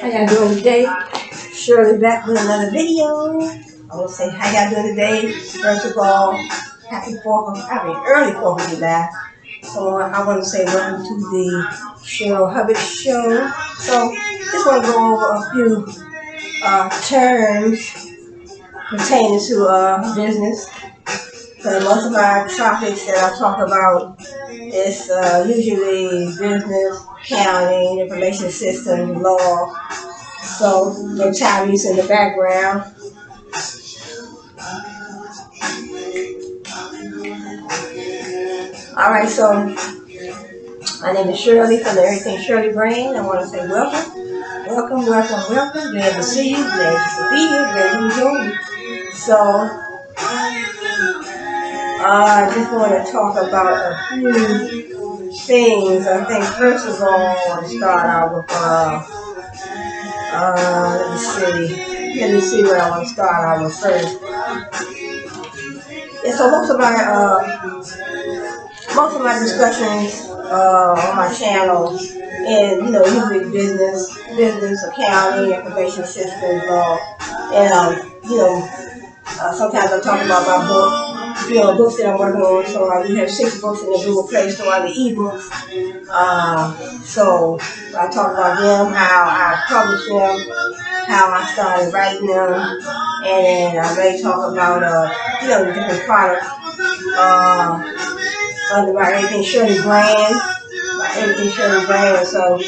How y'all doing today? Cherylle back with another video. I want to say how y'all doing today. First of all, early 4th of July. So I want to say welcome to the Cherylle Hubbard Show. So just want to go over a few terms pertaining to business. So most of my topics that I talk about is usually business, accounting, information systems, law. So no childish in the background. Alright, so my name is Cheryllee from the Everything Cherylle brand. I want to say welcome. Glad to see you, glad to be here, glad to join you. So I just want to talk about a few things. I think first of all, I want to start out with let me see what I want to start out with first. Yeah, so most of my discussions on my channel, and usually business, accounting, information systems, law, and sometimes I talk about my book, books that I'm working on. So I do have 6 books in the Google Play Store, the ebooks. So I talk about them, how I publish them, how I started writing them, and I may talk about the different products under my Everything Cherylle brand, So,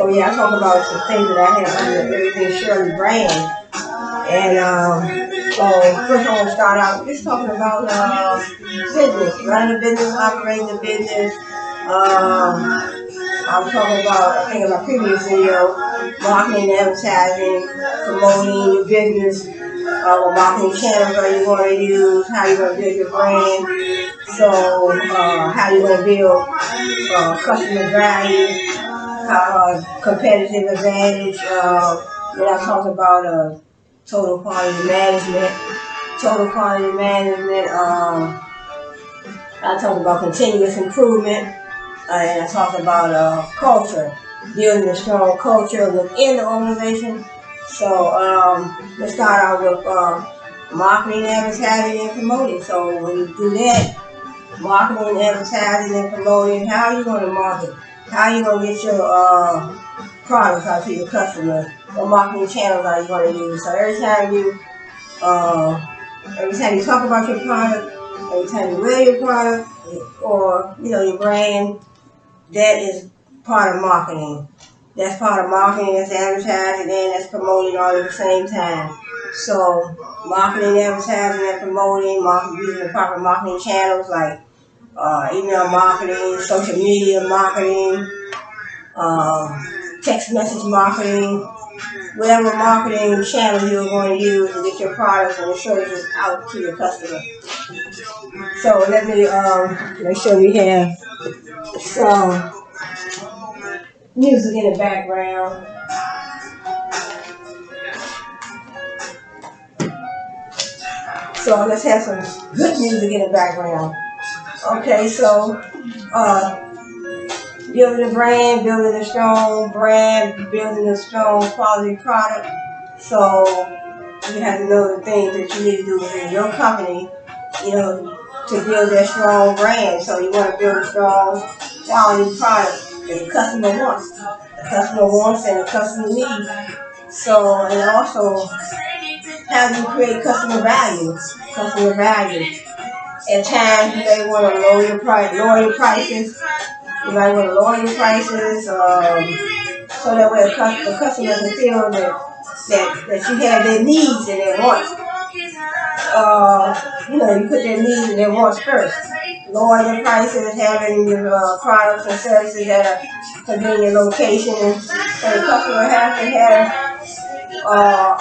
I talk about some things that I have under the Everything Cherylle brand, and so first I want to start out just talking about business, running a business, operating a business. I'm talking about, I think in my previous video, marketing, advertising, promoting your business, what marketing channels are you going to use, how you're going to build your brand, so how you're going to build customer value, competitive advantage. Then I talked about total quality management. I talked about continuous improvement. And I talked about culture, building a strong culture within the organization. So let's start out with marketing, advertising, and promoting. So when you do that, marketing, advertising, and promoting, how are you going to market? How are you going to get your products out to your customers? What marketing channels are you going to use? So every time you talk about your product, every time you wear your product, or your brand, that is part of marketing. That's part of marketing, that's advertising, and that's promoting all at the same time. So marketing, advertising, and promoting, using the proper marketing channels like email marketing, social media marketing, text message marketing, whatever marketing channel you're going to use to get your products and your services out to your customer. So let me make sure we have some music in the background. So let's have some good music in the background. Okay, so building a brand, building a strong brand, building a strong quality product. So you have to know the things that you need to do within your company, to build that strong brand. So you want to build a strong quality product that the customer wants. And the customer needs. So, and also, how do you create customer value? At times, you may want to lower your prices. You might want to lower your prices, so that way the customer can feel that you have their needs and their wants. You put their needs and their wants first. Lower your prices, having your products and services at a convenient location, so the customer has to have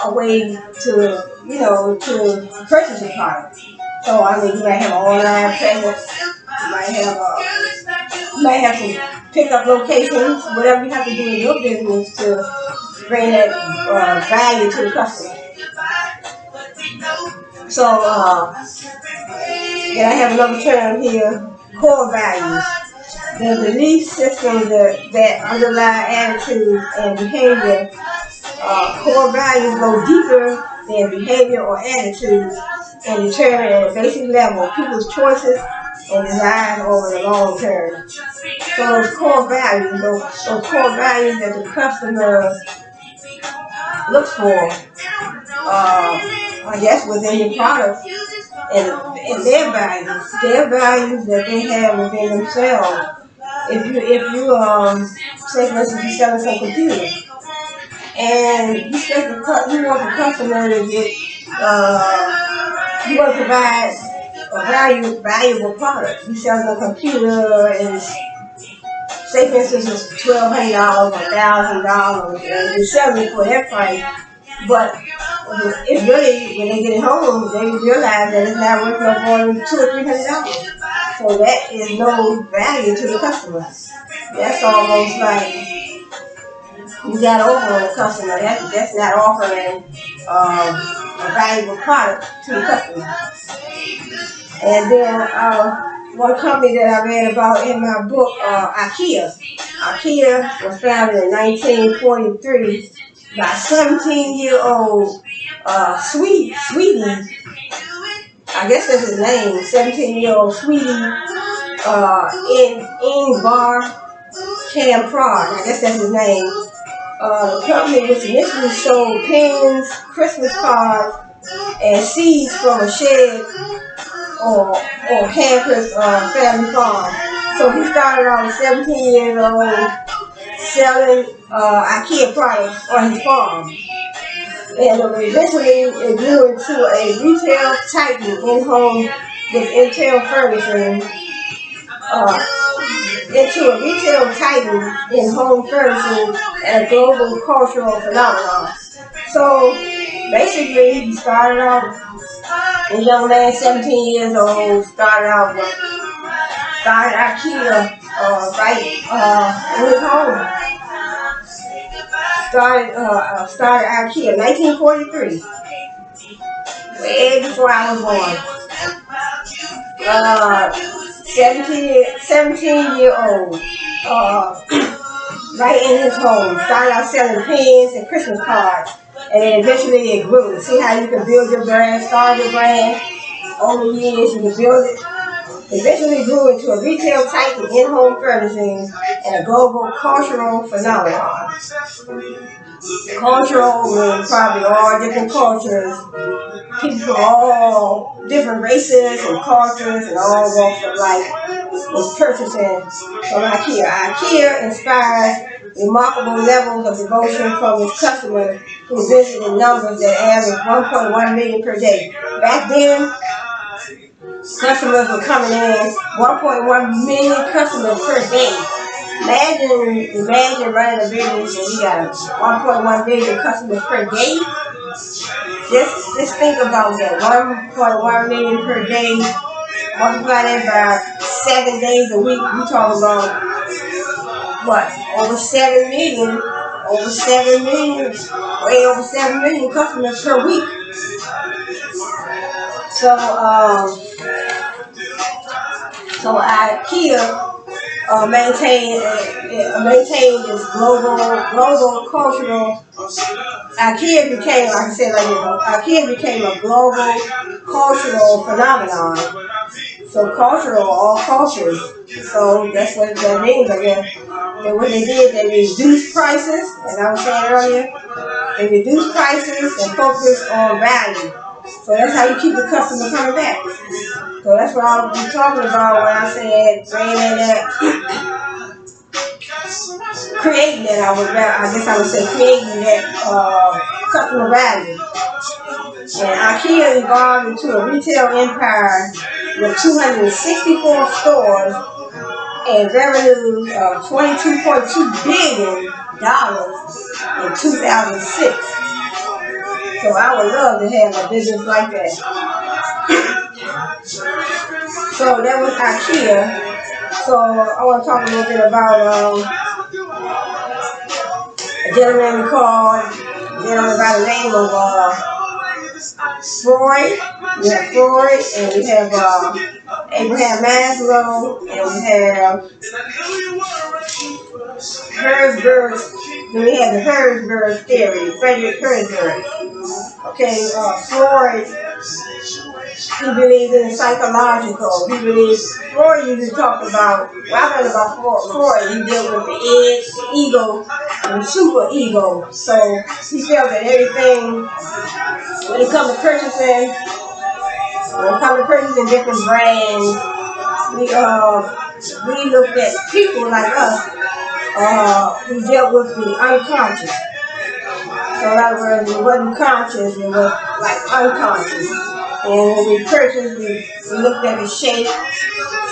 a way to purchase a product. So you might have an online presence, you might have some pickup locations, whatever you have to do in your business to bring that value to the customer. So then I have another term here, core values. the belief systems that underlie attitude and behavior, core values go deeper than behavior or attitude and determine at a basic level people's choices and desires over the long term. So those core values, those core values that the customer looks for, I guess within your product and their values that they have within themselves. If you say for instance you're selling some computers and you want the customer to get you want to provide a valuable product. You selling a computer and say for instance it's $1,200 or $1,000 and you're selling it for that price, but it's really, when they get it home, they realize that it's not worth no more than $200 or $300. So that is no value to the customer. That's almost like you got over on the customer. That's not offering a valuable product to the customer. And then one company that I read about in my book, IKEA. IKEA was founded in 1943 by 17-year-old Sweden. I guess that's his name. 17-year-old Sweden in Ingvar Kamprad. I guess that's his name. The company which initially sold pins, Christmas cards, and seeds from a shed or Hampers family farm. So he started out at 17 years old selling IKEA products on his farm. And eventually it grew into a retail titan in-home with Intel furnishing, and a global cultural phenomenon. So basically he started out, a young man, 17 years old, started IKEA in his home. Started IKEA in 1943, way before I was born. 17-year-old, right in his home. Started out selling pins and Christmas cards, and then eventually it grew. See how you can build your brand, start your brand over the years, you can build it. Eventually grew into a retail titan in-home furnishings and a global cultural phenomenon. Cultural means probably all different cultures, people from all different races and cultures and all walks of life was purchasing from IKEA. IKEA inspires remarkable levels of devotion from its customers who visit in numbers that average 1.1 million per day. Back then, customers were coming in, 1.1 million customers per day. Imagine running a business and you got 1.1 million customers per day. Just think about that. 1.1 million per day. Multiply that by 7 days a week. We talking about what? Over 7 million. Way over 7 million customers per week. So IKEA maintained this global cultural. IKEA became, like I said, IKEA became a global cultural phenomenon. So cultural, all cultures. So that's what that means, I guess. And what they did, they reduced prices, as I was saying earlier. They reduced prices and focused on value. So that's how you keep the customer coming back. So that's what I was talking about when I said bringing that, creating that customer value. And IKEA evolved into a retail empire with 264 stores and revenues of $22.2 billion in 2006. So I would love to have a business like that. So that was IKEA. So I want to talk a little bit about a gentleman by the name of Freud, we have Freud, and we have Abraham Maslow, and we have Herzberg. Then we have the Herzberg theory, Frederick Herzberg. Okay, Freud, he believes in psychological. He believes, Freud usually talk about, well, I read about Freud, he dealt with the id, ego, and the super ego. So he felt that everything, when it comes to purchasing different brands, we looked at people like us, who dealt with the unconscious. So in other words, it wasn't conscious, it was like unconscious. And when we purchased, we looked at the shape,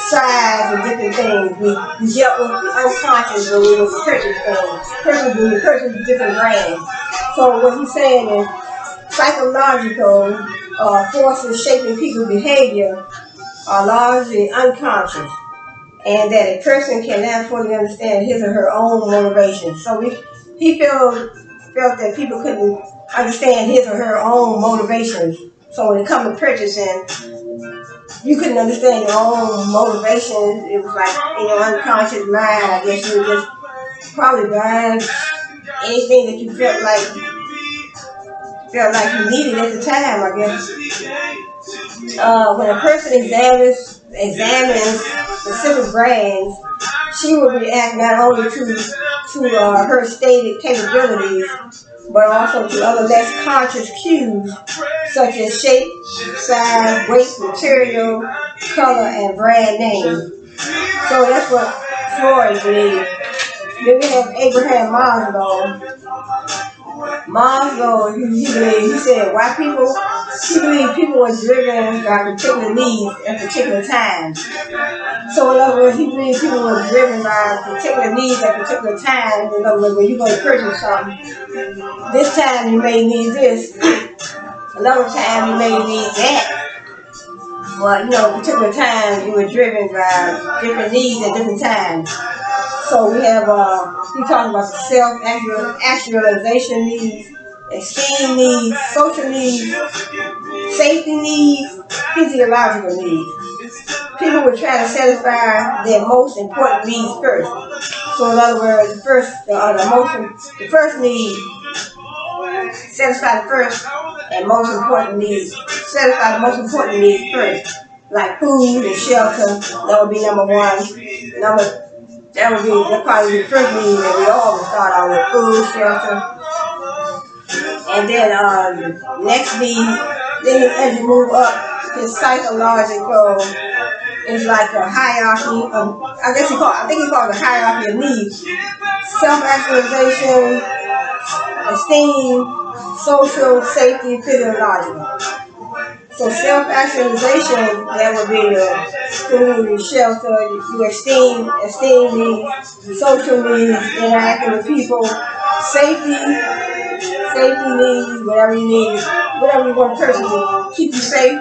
size, and different things. We dealt with the unconscious when we would purchase things. When we purchased different brands. So what he's saying is psychological forces shaping people's behavior are largely unconscious, and that a person cannot fully understand his or her own motivations. So he felt that people couldn't understand his or her own motivations. So when it comes to purchasing, you couldn't understand your own motivations. It was like in your unconscious mind, I guess you were just probably buying anything that you felt like you needed at the time, I guess. When a person examines specific brands, she will react not only to her stated capabilities, but also to other less conscious cues, such as shape, size, weight, material, color, and brand name. So that's what Freud believed. Then we have Abraham Maslow. He said, he believed people were driven by particular needs at particular times. So in other words, he believed people were driven by particular needs at particular times. In other words, when you go to purchase something, this time you may need this, another time you may need that. But particular times you were driven by different needs at different times. So we have, he talking about the self-actualization needs, esteem needs, social needs, safety needs, physiological needs. People would try to satisfy their most important needs first. So in other words, the first need, satisfy the first and most important needs. Satisfy the most important needs first, like food and shelter. That would be number one. That would probably be the first need that we all would start out with: food, shelter, and then next need. Then as you move up, his psychological is like a hierarchy of, I think he called it a hierarchy of needs: self-actualization, esteem, social, safety, physiological. So self-actualization, that would be your food, shelter, your esteem needs, social needs, interacting with people, safety needs, whatever you need, whatever you want a person to keep you safe,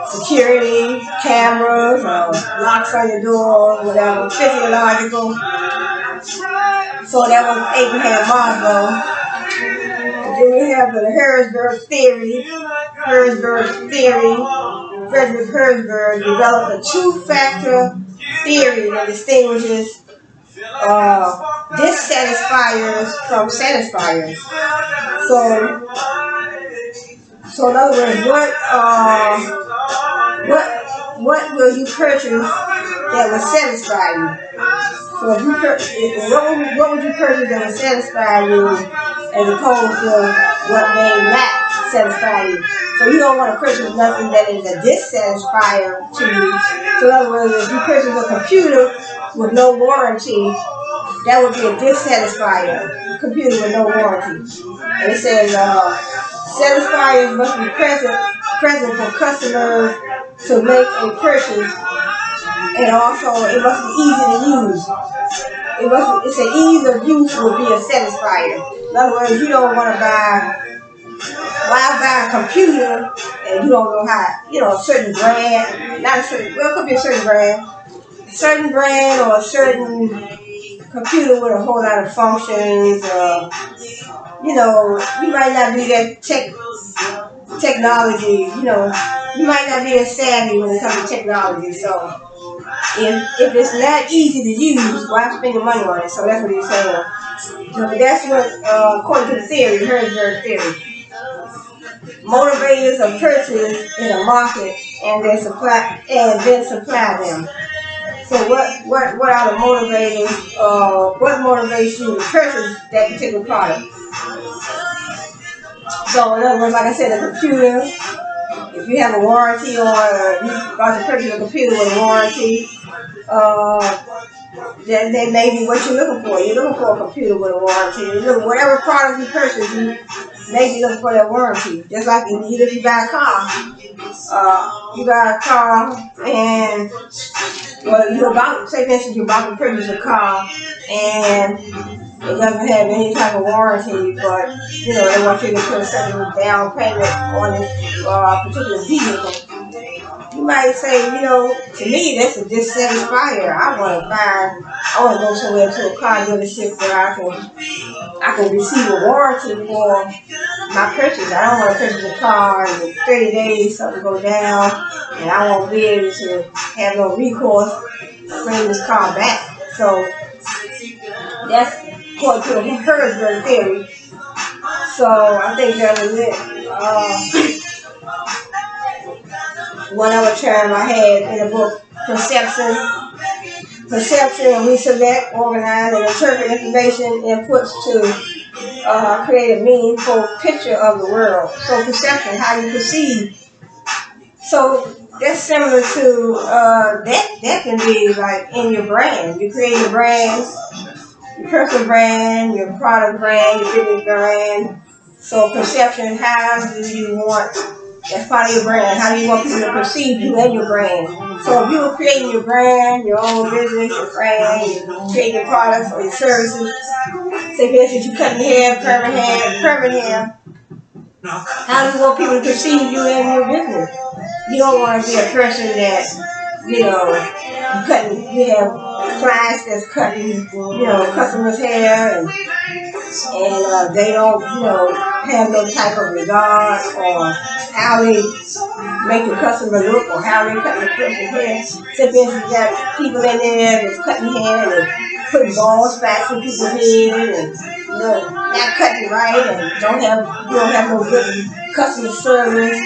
security, cameras, locks on your door, whatever, physiological. So that was Abraham Maslow. Then we have the Herzberg theory. Frederick Herzberg developed a two-factor theory that distinguishes dissatisfiers from satisfiers. So in other words, what will you purchase that will satisfy you? So if you what would you purchase that will satisfy you, as opposed to what may not satisfy you? So you don't want to purchase nothing that is a dissatisfier to you. So in other words, if you purchase a computer with no warranty, that would be a dissatisfier. Computer with no warranty. And it says satisfiers must be present for customers to make a purchase, and also it must be easy to use. It's an ease of use would be a satisfier. In other words, you don't want to buy a computer and you don't know how, a certain brand, it could be a certain brand or a certain computer with a whole lot of functions. You might not be that technology, you might not be as savvy when it comes to technology. So if it's not easy to use, why spend your money on it? So that's what he's saying. So that's what, according to the theory, Herzberg theory, motivators are purchased in a market and then supply them. So what are the motivators? What motivates you to purchase that particular product? So in other words, like I said, a computer. If you have a warranty, or you about to purchase a computer with a warranty, then that may be what you're looking for. You're looking for a computer with a warranty. Whatever product you purchase, you may be looking for that warranty. Just like if you buy a car, and you're about, say for instance, you're about to purchase a car and it doesn't have any type of warranty, but they want you to put a certain down payment on this particular vehicle. You might say, to me, that's a dissatisfier. I want to go somewhere to a car dealership where I can receive a warranty for my purchase. I don't want to purchase a car and in 30 days something go down and I won't be able to have no recourse to bring this car back. So that's according to the Herzberg theory. So I think that was it. One other term I had in the book, perception. Perception, we select, organize, and interpret information inputs to create a meaningful picture of the world. So perception, how you perceive. So that's similar to, that can be like in your brand. You create your brand, your personal brand, your product brand, your business brand. So perception, how do you want, that's part of your brand, how do you want people to perceive you and your brand? So if you were creating your brand, your own business, your brand, you create your products or your services, say for instance, you're cutting hair, permanent hair, how do you want people to perceive you and your business? You don't want to be a person that, you have clients that's cutting, customers' hair and they don't, have no type of regard or how they make the customer look or how they cut the person's hair. So if you got people in there that's cutting hair and they're putting bald spots in people's head and not cutting right and you don't have no good customer service.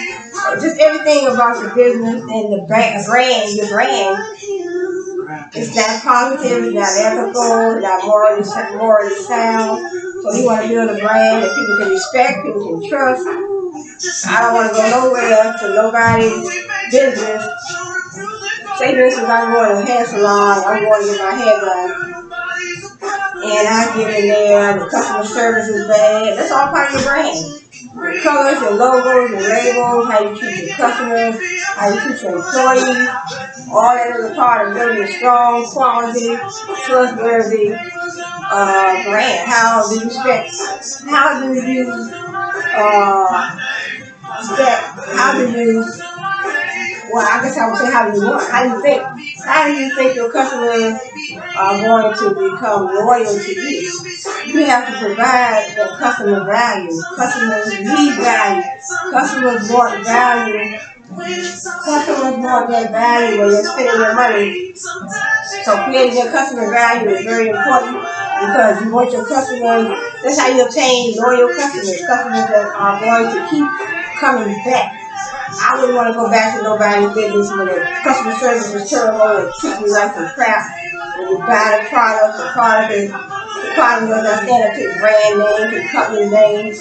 Just everything about your business and the brand, your brand, it's not positive, it's not ethical, it's not morally sound. So you want to build a brand that people can respect, people can trust. I don't want to go nowhere to nobody's business. Say for instance, I'm going to a hair salon, I'm going to get my hair done, and I get in there, the customer service is bad. That's all part of your brand. Your colors, your logos, your labels, how you treat your customers, how you treat your employees, all that is a part of building a strong, quality, trustworthy brand. How do you well, I guess I would say how do you think? How do you think your customers are going to become loyal to you? You have to provide the customer value. Customers need value. Customers want value. Customers want that value when they're spending their money. So creating your customer value is very important because you want your customers, that's how you obtain loyal customers that are going to keep coming back. I wouldn't want to go back to nobody's business when the customer service is terrible and treat me like some crap. When you buy the product does not stand up to the brand name, to the company name.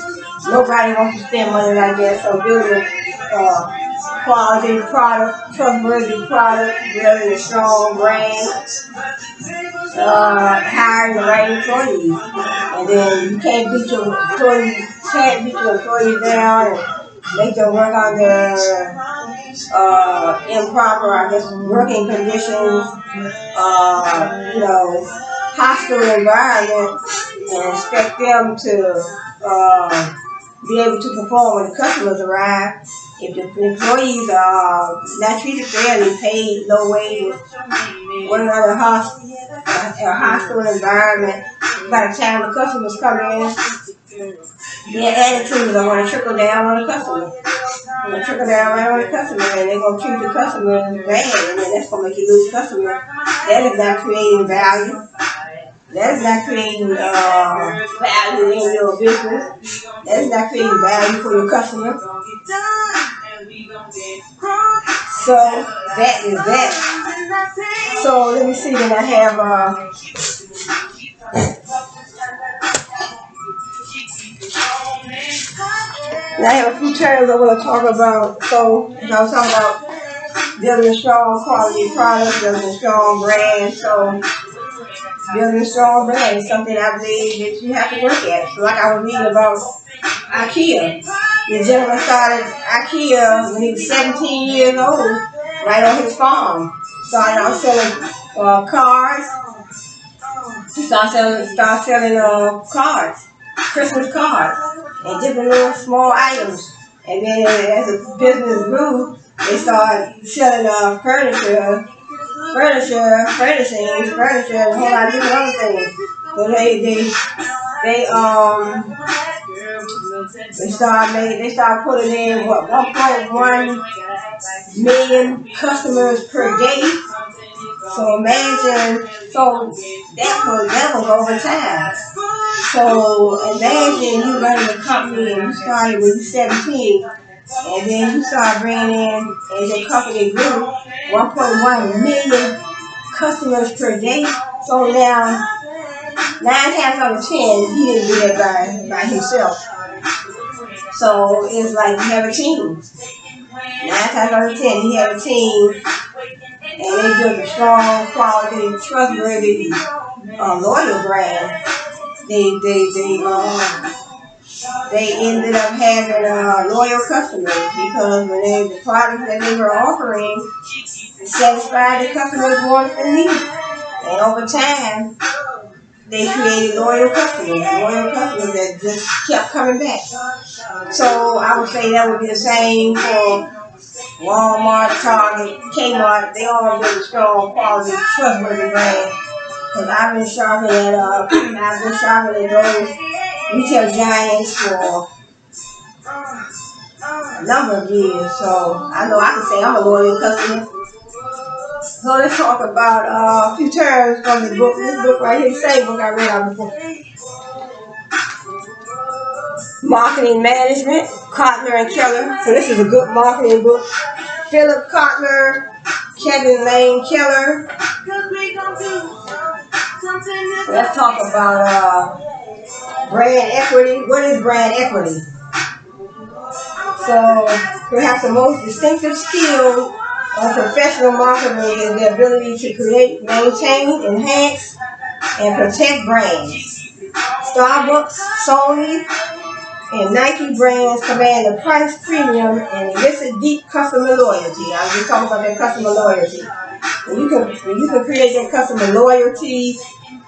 Nobody wants to spend money like that. So building quality product, trustworthy product, building a strong brand, hiring the right employees. And then you can't beat your employees down and make them work under improper, working conditions, hostile environment, and expect them to be able to perform when the customers arrive. If the employees are not treated fairly, paid low wages, working under a hostile environment, by the time the customers come in, their attitudes are going to trickle down on the customer. gonna trickle down right on the customer, and they're gonna treat the customer bad, and then that's gonna make you lose customers. That is not creating value. That is not creating value in your business. That is not creating value for your customer. So that is that. So let me see. Then I have a few terms I want to talk about. So I was talking about building a strong quality product, building a strong brand. So building a strong brand is something I believe that you have to work at. So like I was reading about IKEA. The gentleman started IKEA when he was 17 years old, right on his farm. Started out selling cards. He started selling cards, Christmas cards, and different little small items. And then as the business grew, they started selling furniture, furnishings, and a whole lot of different other things. So they started putting in 1.1 million customers per day. So imagine, that was over time. So imagine you running a company and you started when you were 17, and then you start bringing in, as your company grew, 1.1 million customers per day. So now, 9 times out of 10, he didn't do that by himself. So it's like you have a team. 9 times out of 10, he had a team, and they built a strong, quality, trustworthy, loyal brand. They ended up having loyal customers because when the products that they were offering satisfied the customers' wants and needs. And over time, they created loyal customers that just kept coming back. So I would say that would be the same for Walmart, Target, Kmart. They all build a strong, quality, trustworthy brand. Because I've been shopping at those retail giants for a number of years. So I know I can say I'm a loyal customer. So let's talk about a few terms from the book. This book right here, the same book I read out before. Marketing Management, Kotler and Keller. So this is a good marketing book. Philip Kotler, Kevin Lane Keller. So let's talk about brand equity. What is brand equity? So perhaps the most distinctive skill of professional marketing is the ability to create, maintain, enhance, and protect brands. Starbucks, Sony, and Nike brands command a price premium and elicit deep customer loyalty. I was just talking about that customer loyalty. When you can create that customer loyalty,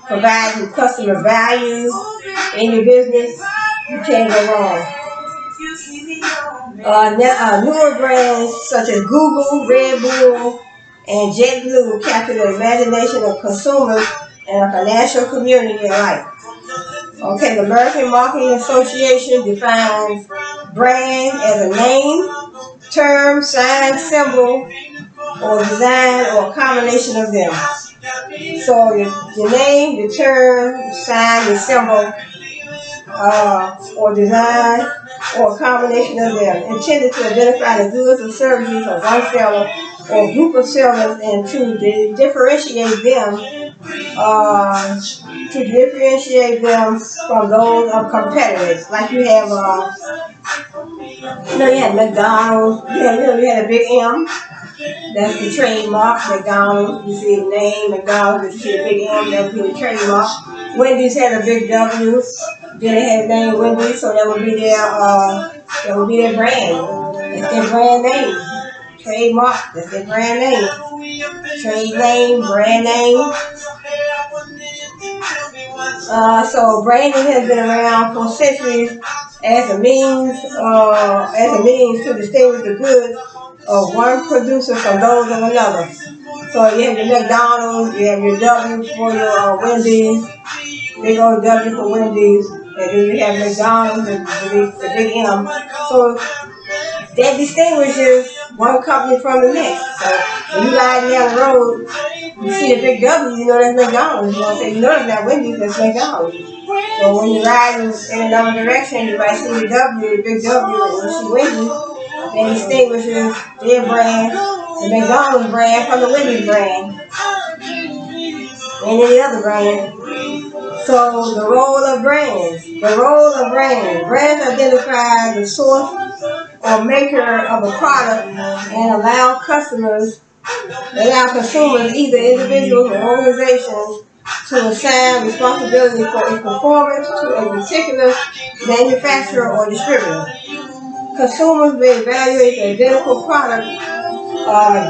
providing customer value in your business, you can't go wrong. Newer brands such as Google, Red Bull, and JetBlue capture the imagination of consumers and a financial community alike. Okay, the American Marketing Association defines brand as a name, term, sign, symbol, or design, or a combination of them. So your name, the term, sign, the symbol, or design, or a combination of them, intended to identify the goods or services of one seller or group of sellers, and to differentiate them from those of competitors. Like you have, you had McDonald's, you had a big M. That's the trademark. McDonald's, you see the name McDonald's, you see the big M, that's the trademark. Wendy's had a big W. Then they had the name Wendy's, so that would be their brand. That's their brand name. Trademark, that's their brand name. Trade name, brand name. So branding has been around for centuries as a means to distinguish the goods of one producer from those of another. So you have your McDonald's, you have your W for your Wendy's, big old W for Wendy's, and then you have McDonald's, the big M. So that distinguishes one company from the next. So when you ride down the road, you see a big W, you know that's McDonald's. You know what I'm saying? You know that's not Wendy's, that's McDonald's. So when you're riding in another direction, you might see the W, the big W, and you see Wendy's. That distinguishes their brand, the McDonald's brand, from the Wendy's brand, and any other brand. So the role of brands. The role of brands. Brands identify the source or maker of a product and allow consumers, either individuals or organizations, to assign responsibility for its performance to a particular manufacturer or distributor. Consumers may evaluate the identical product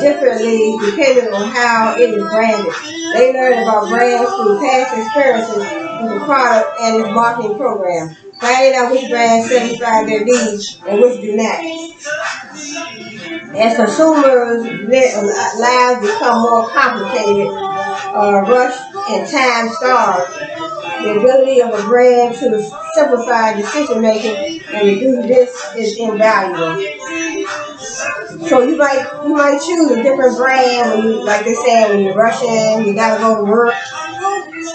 differently depending on how it is branded. They learn about brands through past experiences with the product and its marketing program, finding out which brands satisfy their needs and which do not. As consumers' lives become more complicated, rushed, and time-starved, the ability of a brand to simplify decision making and reduce risk is invaluable. So you might choose a different brand when you, like they say, when you're rushing, you gotta go to work.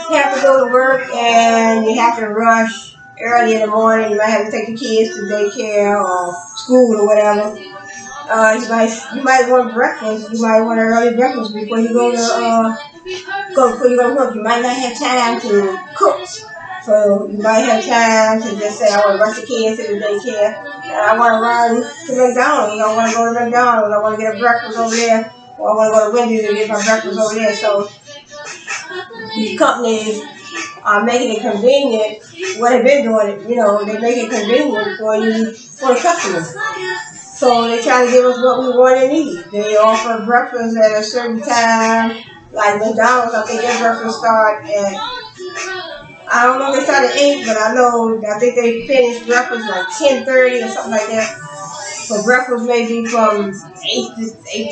You have to go to work and you have to rush early in the morning. You might have to take the kids to daycare or school or whatever. You might want breakfast. You might want an early breakfast before you go to work. You might not have time to cook. So you might have time to just say, I want to rush the kids to the daycare, and I want to run to McDonald's. I want to go to McDonald's. I want to get a breakfast over there, or I want to go to Wendy's and get my breakfast over there. So these companies are making it convenient. What they've been doing, they make it convenient for you, for the customers. So they try to give us what we want and need. They offer breakfast at a certain time, like McDonald's. I think their breakfast start at, I don't know if they start at 8, but I think they finish breakfast like 10:30 or something like that. So breakfast may be from 8 to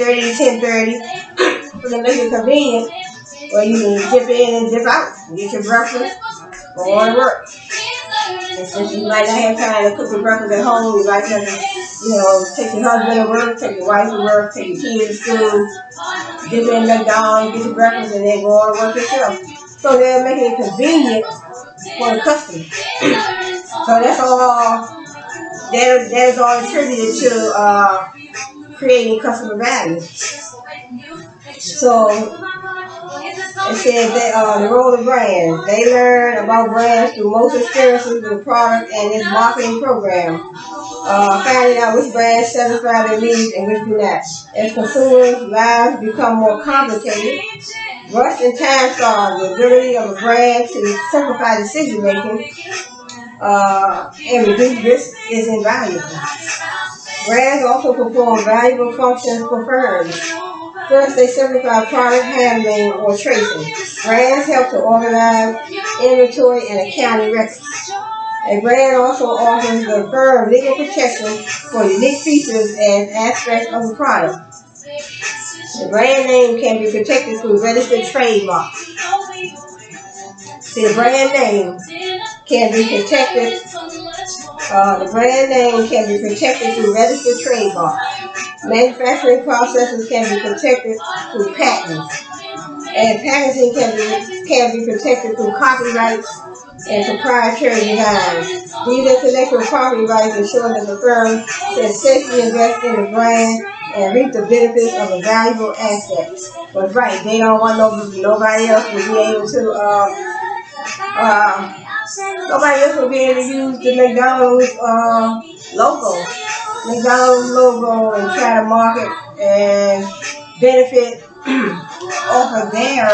8:30 to 10:30. So they make it convenient where you can dip in and dip out and get your breakfast, go on to work. And since you might not have time to cook your breakfast at home, you might have to, take your husband to work, take your wife to work, take your kids to school, dip in McDonald's, get your breakfast, and then go on to work yourself. So they're making it convenient for the customer. So that's all. That is all attributed to creating customer value. So it says that the role of brands. They learn about brands through most experiences with the product and its marketing program. Finding out which brands satisfy their needs and which do not. As consumers' lives become more complicated, rush and time starved, the ability of a brand to simplify decision making and reduce risk is invaluable. Brands also perform valuable functions for firms. First, they simplify product handling or tracing. Brands help to organize inventory and accounting records. A brand also offers the firm legal protection for unique features and aspects of the product. The brand name can be protected through registered trademarks. The brand name can be protected. The brand name can be protected through registered trademarks. Manufacturing processes can be protected through patents, and packaging can be protected through copyrights and proprietary designs. These intellectual property rights ensure that the firm can safely invest in the brand and reap the benefits of a valuable asset. But right, they don't want nobody else to be able to. Nobody else will be able to use the McDonald's logo and try to market and benefit off of their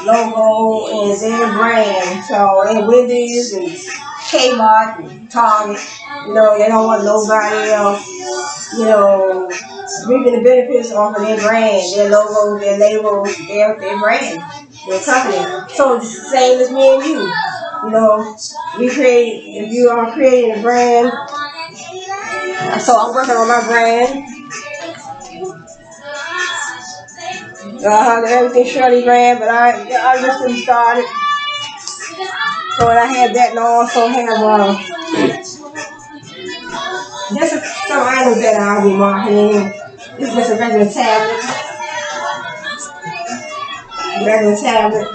logo and their brand. So, and Wendy's and Kmart and Target, they don't want nobody else, reaping the benefits off of their brand, their logo, their label, their brand, their company. So it's the same as me and you. If you are creating a brand, so I'm working on my brand. Everything Cheryllee brand, but I just didn't start it. So I have that, and I also have some items that I'll be marketing. This is just a regular tablet. Regular tablet.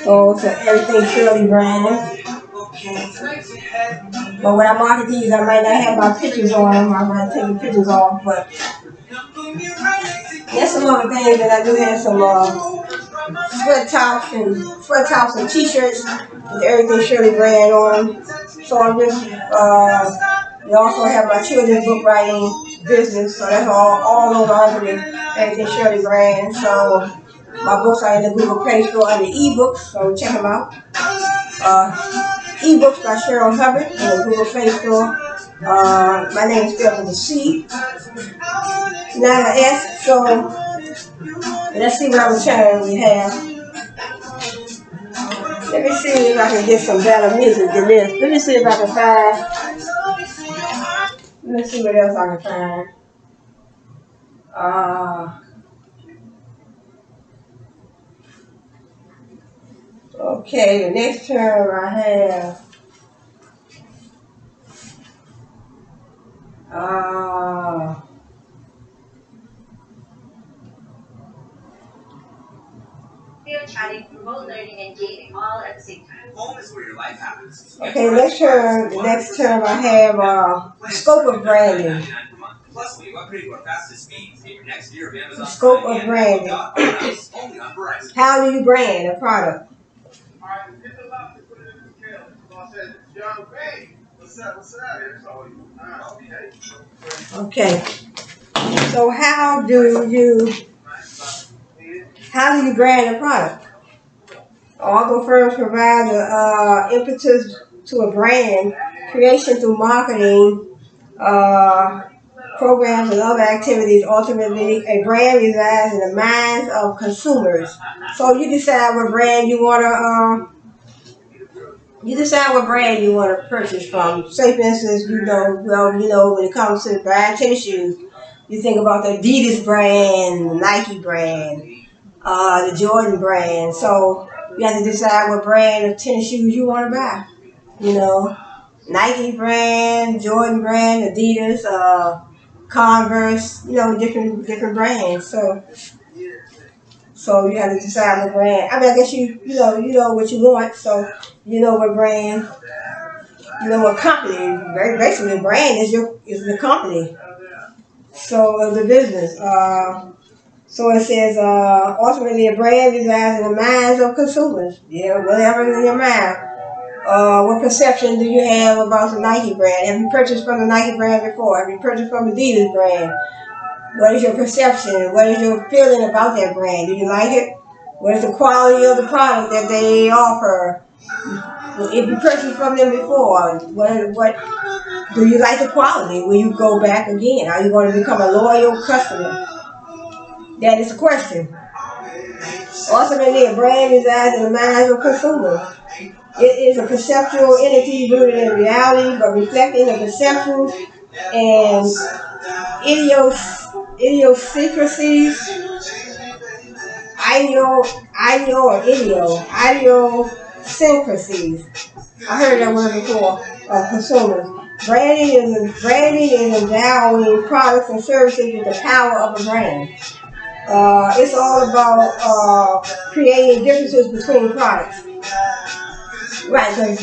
So it's everything Cheryllee brand. But when I market these, I might not have my pictures on them. I might take the pictures off. But there's some other things that I do have some sweat tops and t-shirts with everything Cheryllee brand on. So I'm just we also have my children's book writing business. So that's all those are under everything Cheryllee brand. So my books are in the Google Play Store under ebooks. So check them out. Ebooks by Cherylle Hubbard in the Google Play Store. My name is spelled with a C, not an S. So let's see what other channel we have. Let me see if I can get some better music than this. Let me see if I can find. Let me see what else I can find. Okay, the next term I have. Video chatting, remote learning, and gaming all at the same time. Home is where your life happens. Okay, the next term I have scope of branding. Plus, when you upgrade to our fastest speeds, get your next year of Amazon. Scope of branding. How do you brand a product? Okay. So how do you brand a product? Although firms provide the impetus to a brand creation through marketing programs and other activities, ultimately a brand resides in the minds of consumers. So you decide what brand you want to purchase from. Say, for instance, when it comes to buying tennis shoes, you think about the Adidas brand, the Nike brand, the Jordan brand. So you have to decide what brand of tennis shoes you want to buy. Nike brand, Jordan brand, Adidas, Converse, different brands. So you have to decide what brand. I mean, I guess you know what you want, so you know what brand, what company. Very basically, the brand is the company. So the business. So it says, ultimately, a brand resides in the minds of consumers. Whatever is in your mind. What perception do you have about the Nike brand? Have you purchased from the Nike brand before? Have you purchased from the Adidas brand? What is your perception? What is your feeling about that brand? Do you like it? What is the quality of the product that they offer? If you purchased from them before, what do you like the quality? Will you go back again? Are you going to become a loyal customer? That is the question. Ultimately, a brand resides in the minds of consumers. It is a perceptual entity rooted in reality, but reflecting the perceptions and idiosyncrasies. Idiosyncrasies. I heard that word before, of consumers. Branding is endowing products and services with the power of a brand. It's all about creating differences between products. Right, because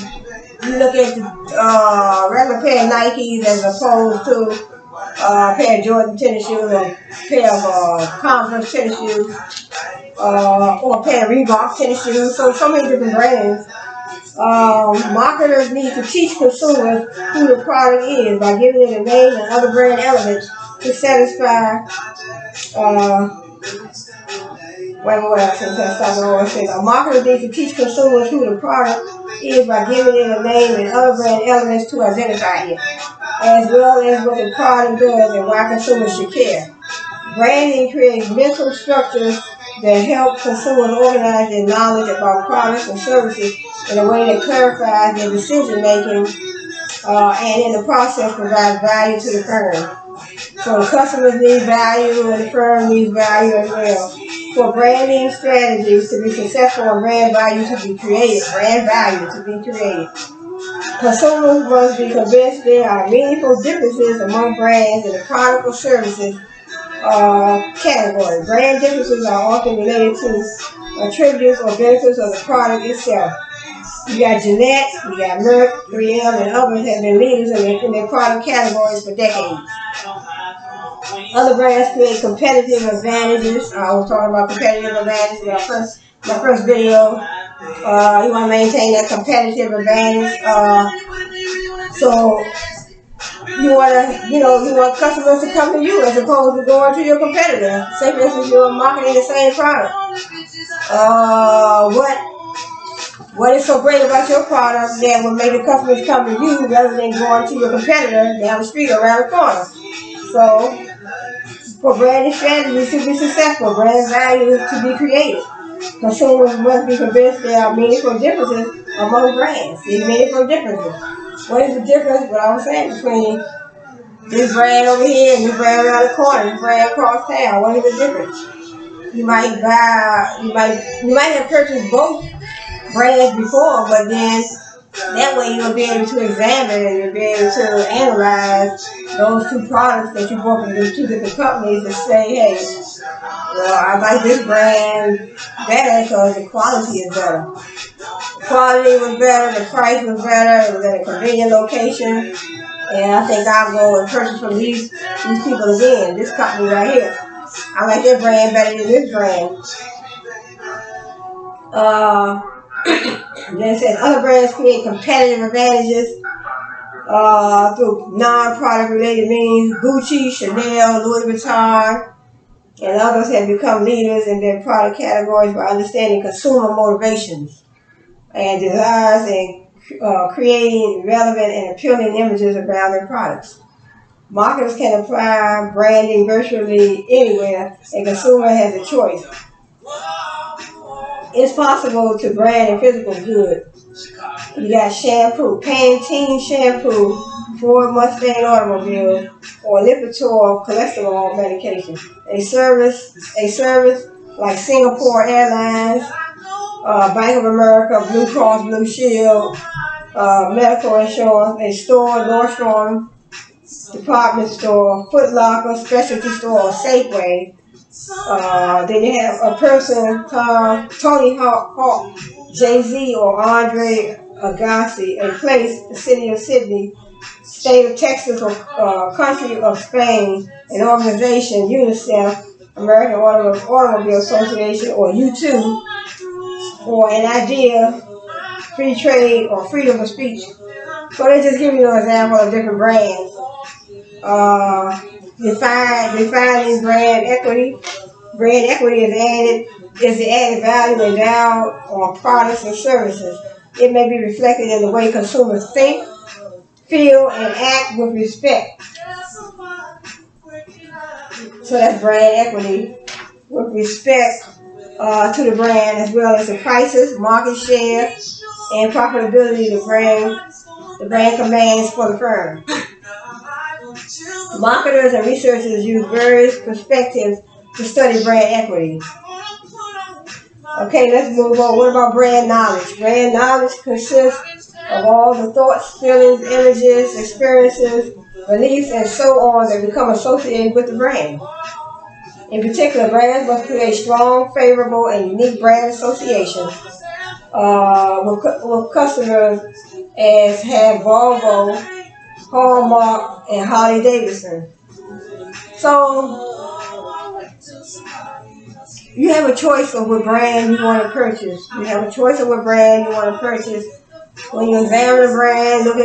you look at the regular pair of Nikes as opposed to a pair of Jordan tennis shoes, or a pair of Converse tennis shoes, or a pair of Reebok tennis shoes. So many different brands. Marketers need to teach consumers who the product is by giving it a name and other brand elements to satisfy. Marketers need to teach consumers who the product is by giving it a name and other brand elements to identify it, as well as what the product does and why consumers should care. Branding creates mental structures that help consumers organize their knowledge about products and services in a way that clarifies their decision making and in the process provides value to the firm. So the customers need value and the firm needs value as well. For branding strategies to be successful and brand value to be created. Consumers must be convinced there are meaningful differences among brands in the product or services category. Brand differences are often related to attributes or benefits of the product itself. You got Jeanette, you got Merck, 3M, and others have been leaders in their product categories for decades. Other brands create competitive advantages. I was talking about competitive advantages in my first video. You want to maintain that competitive advantage. So you want customers to come to you as opposed to going to your competitor. Say for instance, you're marketing the same product. What is so great about your product that would make the customers come to you rather than going to your competitor down the street or around the corner? So, for branding strategies to be successful, brand value to be created, consumers must be convinced there are meaningful differences among brands. These meaningful differences. What is the difference, what I was saying, between this brand over here and this brand around the corner, this brand across town? What is the difference? You might have purchased both brands before, but then that way you'll be able to examine and you'll be able to analyze those two products that you bought from those two different companies and say, hey, well, I like this brand better because the quality is better. The quality was better, the price was better, it was at a convenient location, and I think I'll go and purchase from these people again, this company right here. I like their brand better than this brand. Then it says other brands create competitive advantages through non-product related means. Gucci, Chanel, Louis Vuitton, and others have become leaders in their product categories by understanding consumer motivations and desires and creating relevant and appealing images around their products. Marketers can apply branding virtually anywhere, and consumer has a choice. It's possible to brand a physical good. You got shampoo, Pantene shampoo, Ford Mustang automobile, or Lipitor cholesterol medication. A service like Singapore Airlines, Bank of America, Blue Cross Blue Shield, medical insurance, a store, Nordstrom, department store, Foot Locker, specialty store, or Safeway. Then you have a person called Tony Hawk, Jay-Z, or Andre Agassi, a place, the city of Sydney, state of Texas, or country of Spain, an organization, UNICEF, American Automobile Association, or U2, or an idea, free trade, or freedom of speech. So they just give you an example of different brands. Defining brand equity. Brand equity is the added value endowed on products and services. It may be reflected in the way consumers think, feel, and act with respect. So that's brand equity with respect to the brand, as well as the prices, market share, and profitability the brand commands for the firm. Marketers and researchers use various perspectives to study brand equity. Okay, let's move on. What about brand knowledge? Brand knowledge consists of all the thoughts, feelings, images, experiences, beliefs, and so on that become associated with the brand. In particular, brands must create strong, favorable, and unique brand associations with customers, as have Volvo, Hallmark, and Harley Davidson. So you have a choice of what brand you want to purchase. You have a choice of what brand you want to purchase. When you examine the brand, look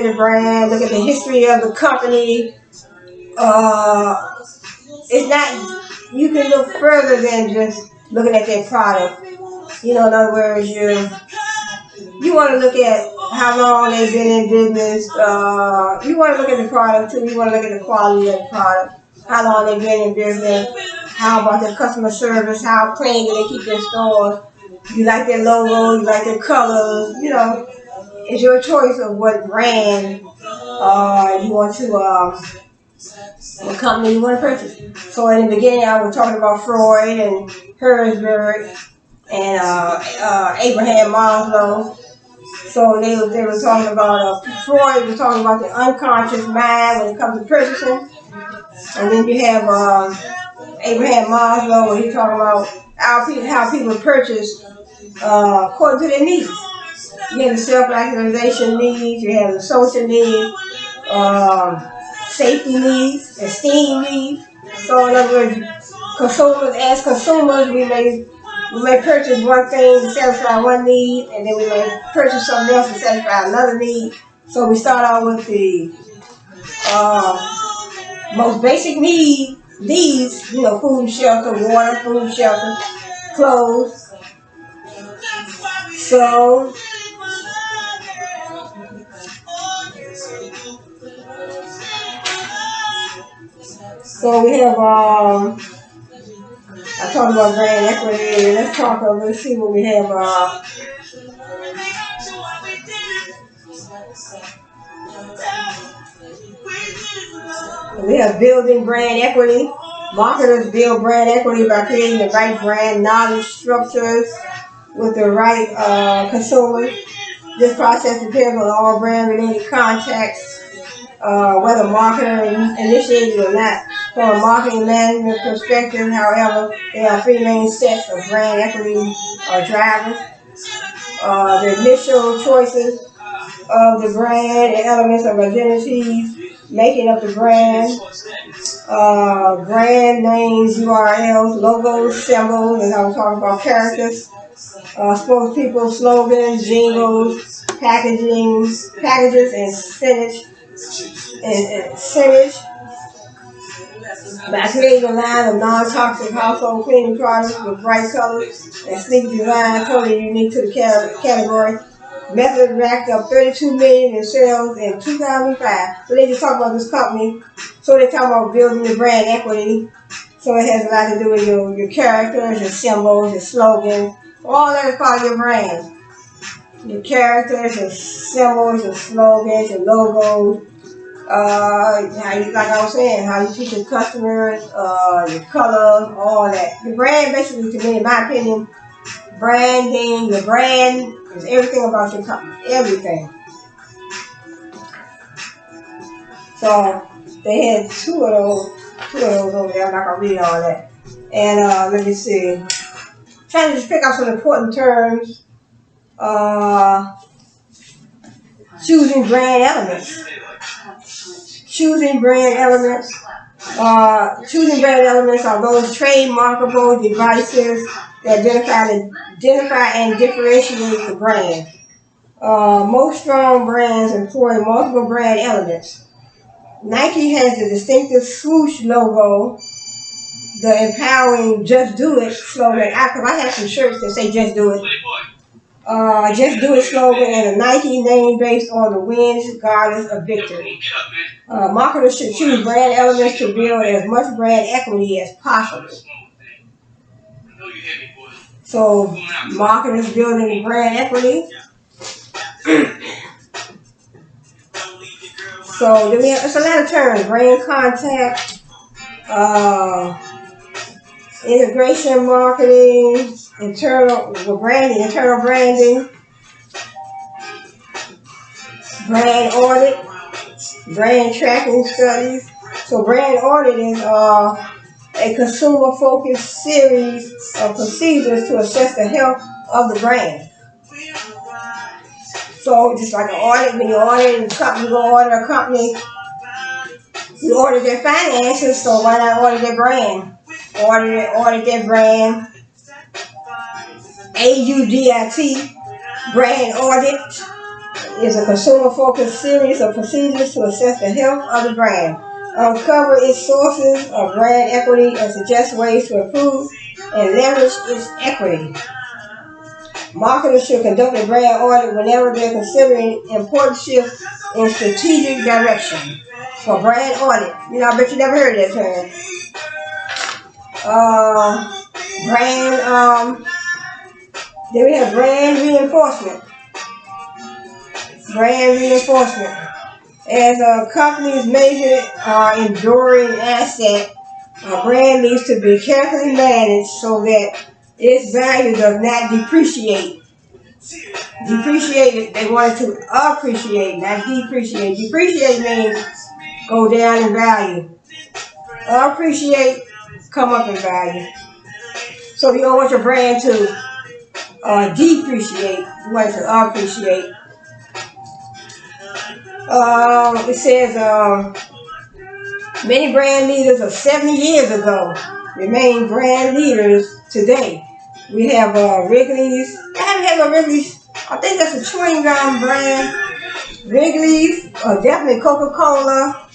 at the history of the company. It's not, you can look further than just looking at their product. In other words, you want to look at how long they've been in business. You want to look at the product too. You want to look at the quality of the product. How long they've been in business. How about their customer service? How clean do they keep their stores? You like their logo. You like their colors. It's your choice of what brand you want to, what company you want to purchase. So in the beginning, I was talking about Freud and Herzberg and Abraham Maslow. So they were talking about, Freud was talking about the unconscious mind when it comes to purchasing. And then you have Abraham Maslow, where he's talking about how people purchase according to their needs. You have the self-actualization needs, you have the social needs, safety needs, esteem needs. So in other words, as consumers, we may purchase one thing to satisfy one need, and then we may purchase something else to satisfy another need. So we start out with the most basic needs, food, shelter, water, food, shelter, clothes. So we have I talked about brand equity. Let's see what we have. We have building brand equity. Marketers build brand equity by creating the right brand knowledge structures with the right consumers. This process depends on all brand-related contexts, whether marketer initiated or not. From a marketing management perspective, however, there are three main sets of brand equity drivers. The initial choices of the brand and elements of identities making up the brand. Brand names, URLs, logos, symbols, and I was talking about characters. Spokespeople, slogans, jingles, packages, and signage. By creating a line of non-toxic household cleaning products with bright colors and sleek design, totally unique to the category. Method racked up 32 million in sales in 2005. So they just talk about this company. So they talk about building your brand equity. So it has a lot to do with your characters, your symbols, your slogans. All that is part of your brand. Your characters, your symbols, your slogans, your logos. Like I was saying, how you treat your customers, your colors, all that. The brand, basically, to me, in my opinion, branding, the brand is everything about your company, everything. So they had two of those over there. I'm not gonna read all that. And let me see. Trying to just pick out some important terms. Choosing brand elements. Choosing brand elements are those trademarkable devices that identify and differentiate the brand. Most strong brands employ multiple brand elements. Nike has the distinctive swoosh logo, the empowering "Just Do It" slogan. I have some shirts that say "Just Do It." Just Do It slogan and a Nike name based on the wind's goddess of victory. Marketers should choose brand elements to build as much brand equity as possible. So, marketers building brand equity. So, then we have, it's a lot of terms: brand contact, integration marketing, internal branding, brand audit, brand tracking studies. So brand audit is a consumer-focused series of procedures to assess the health of the brand. So just like an audit, when you audit a company, you go audit a company, you audit their finances, so why not audit their brand? Audit their brand. AUDIT, brand audit, is a consumer-focused series of procedures to assess the health of the brand, uncover its sources of brand equity, and suggest ways to improve and leverage its equity. Marketers should conduct a brand audit whenever they're considering important shifts in strategic direction. For brand audit, I bet you never heard of that term. Then we have brand reinforcement. Brand reinforcement. As a company's major enduring asset, a brand needs to be carefully managed so that its value does not depreciate. Depreciate, they wanted to appreciate, not depreciate. Depreciate means go down in value. Appreciate, come up in value. So you don't want your brand to depreciate. You want it to appreciate. It says many brand leaders of 70 years ago remain brand leaders today. We have Wrigley's. I haven't had no Wrigley's. I think that's a chewing gum brand. Wrigley's, definitely Coca-Cola,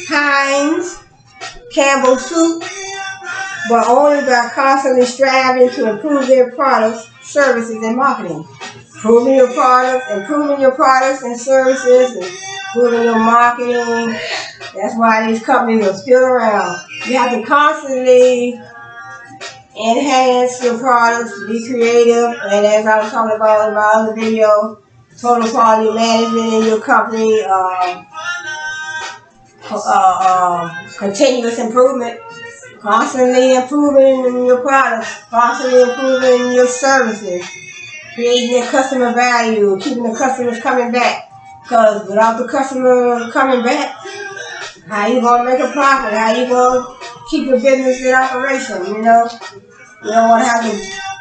Heinz, Campbell Soup, but only by constantly striving to improve their products, services, and marketing. Improving your products and services, and improving your marketing. That's why these companies are still around. You have to constantly enhance your products, be creative, and as I was talking about in my other video, total quality management in your company, continuous improvement, constantly improving your products, constantly improving your services, creating their customer value, keeping the customers coming back. Because without the customer coming back, how you gonna make a profit? How you gonna keep your business in operation? You know, you don't want to have to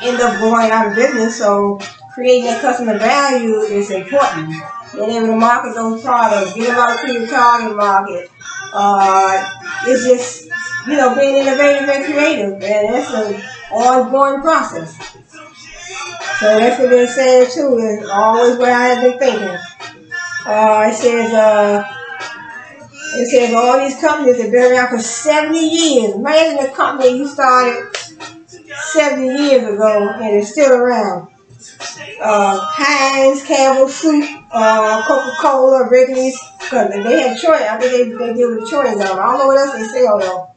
end up going out of business. So creating that customer value is important. Being able to market those products, get them out to your target market. It's just, being innovative and creative, and it's an ongoing process. So that's what they're saying too. Is always what I have been thinking. It says all these companies have been around for 70 years. Imagine a company you started 70 years ago and it's still around. Heinz, Campbell Soup, Coca-Cola, Wrigley's, because they have chewing. I think they deal with chewing gum. I don't know what else they sell though.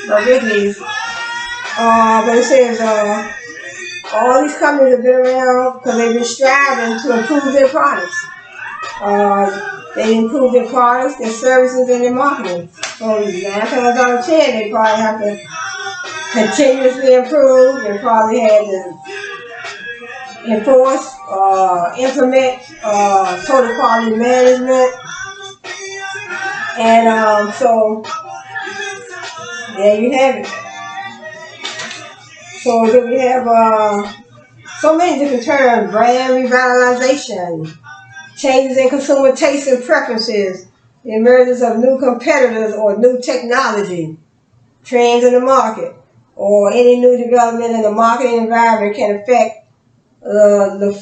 But Wrigley's. But it says all these companies have been around because they've been striving to improve their products. They improve their products, their services, and their marketing. So 9 times out of 10, they probably have to continuously improve. They probably had to enforce, implement total quality management. And so there you have it. So then we have so many different terms: brand revitalization, changes in consumer tastes and preferences, the emergence of new competitors or new technology, trends in the market, or any new development in the marketing environment can affect the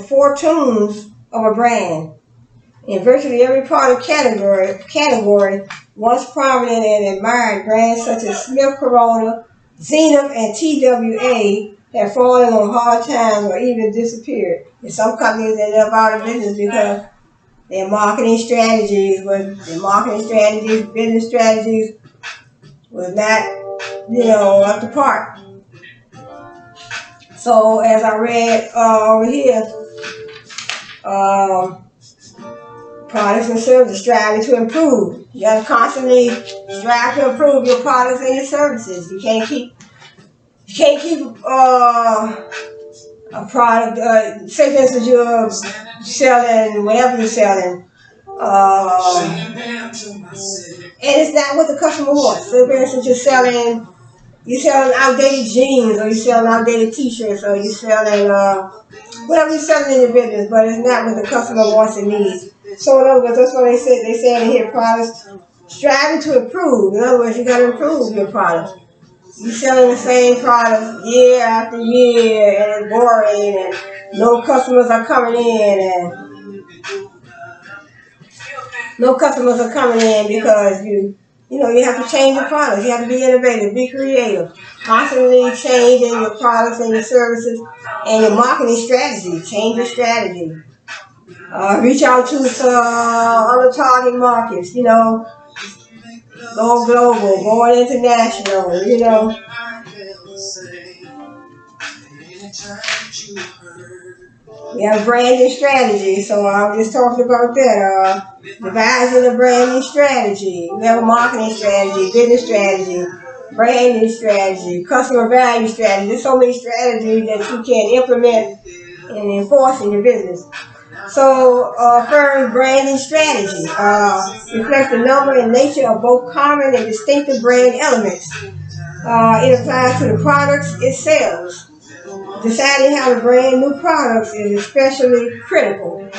fortunes of a brand. In virtually every product category, once prominent and admired brands such as Smith Corona, Zenith, and TWA have fallen on hard times or even disappeared. And some companies end up out of business because their marketing strategies, business strategies was not, up to par. So as I read over here, products and services striving to improve. You got to constantly strive to improve your products and your services. You can't keep a product. Say for instance you're selling whatever you're selling, and it's not what the customer wants. Say for instance you're selling outdated jeans, or you're selling outdated T-shirts, or you're selling whatever you're selling in your business, but it's not what the customer wants and needs. So in other words, that's what they said. They said in here, products striving to improve. In other words, you got to improve your products. You're selling the same products year after year, and it's boring, and no customers are coming in, because you have to change your products. You have to be innovative, be creative, constantly changing your products and your services and your marketing strategy. Change your strategy. Reach out to other target markets. Go global, going international. We have branding strategy, so I'm just talking about that. Devising a branding strategy. We have a marketing strategy, business strategy, branding strategy, customer value strategy. There's so many strategies that you can implement and enforce in your business. So, firm branding strategy reflects the number and nature of both common and distinctive brand elements. It applies to the products it sells. Deciding how to brand new products is especially critical.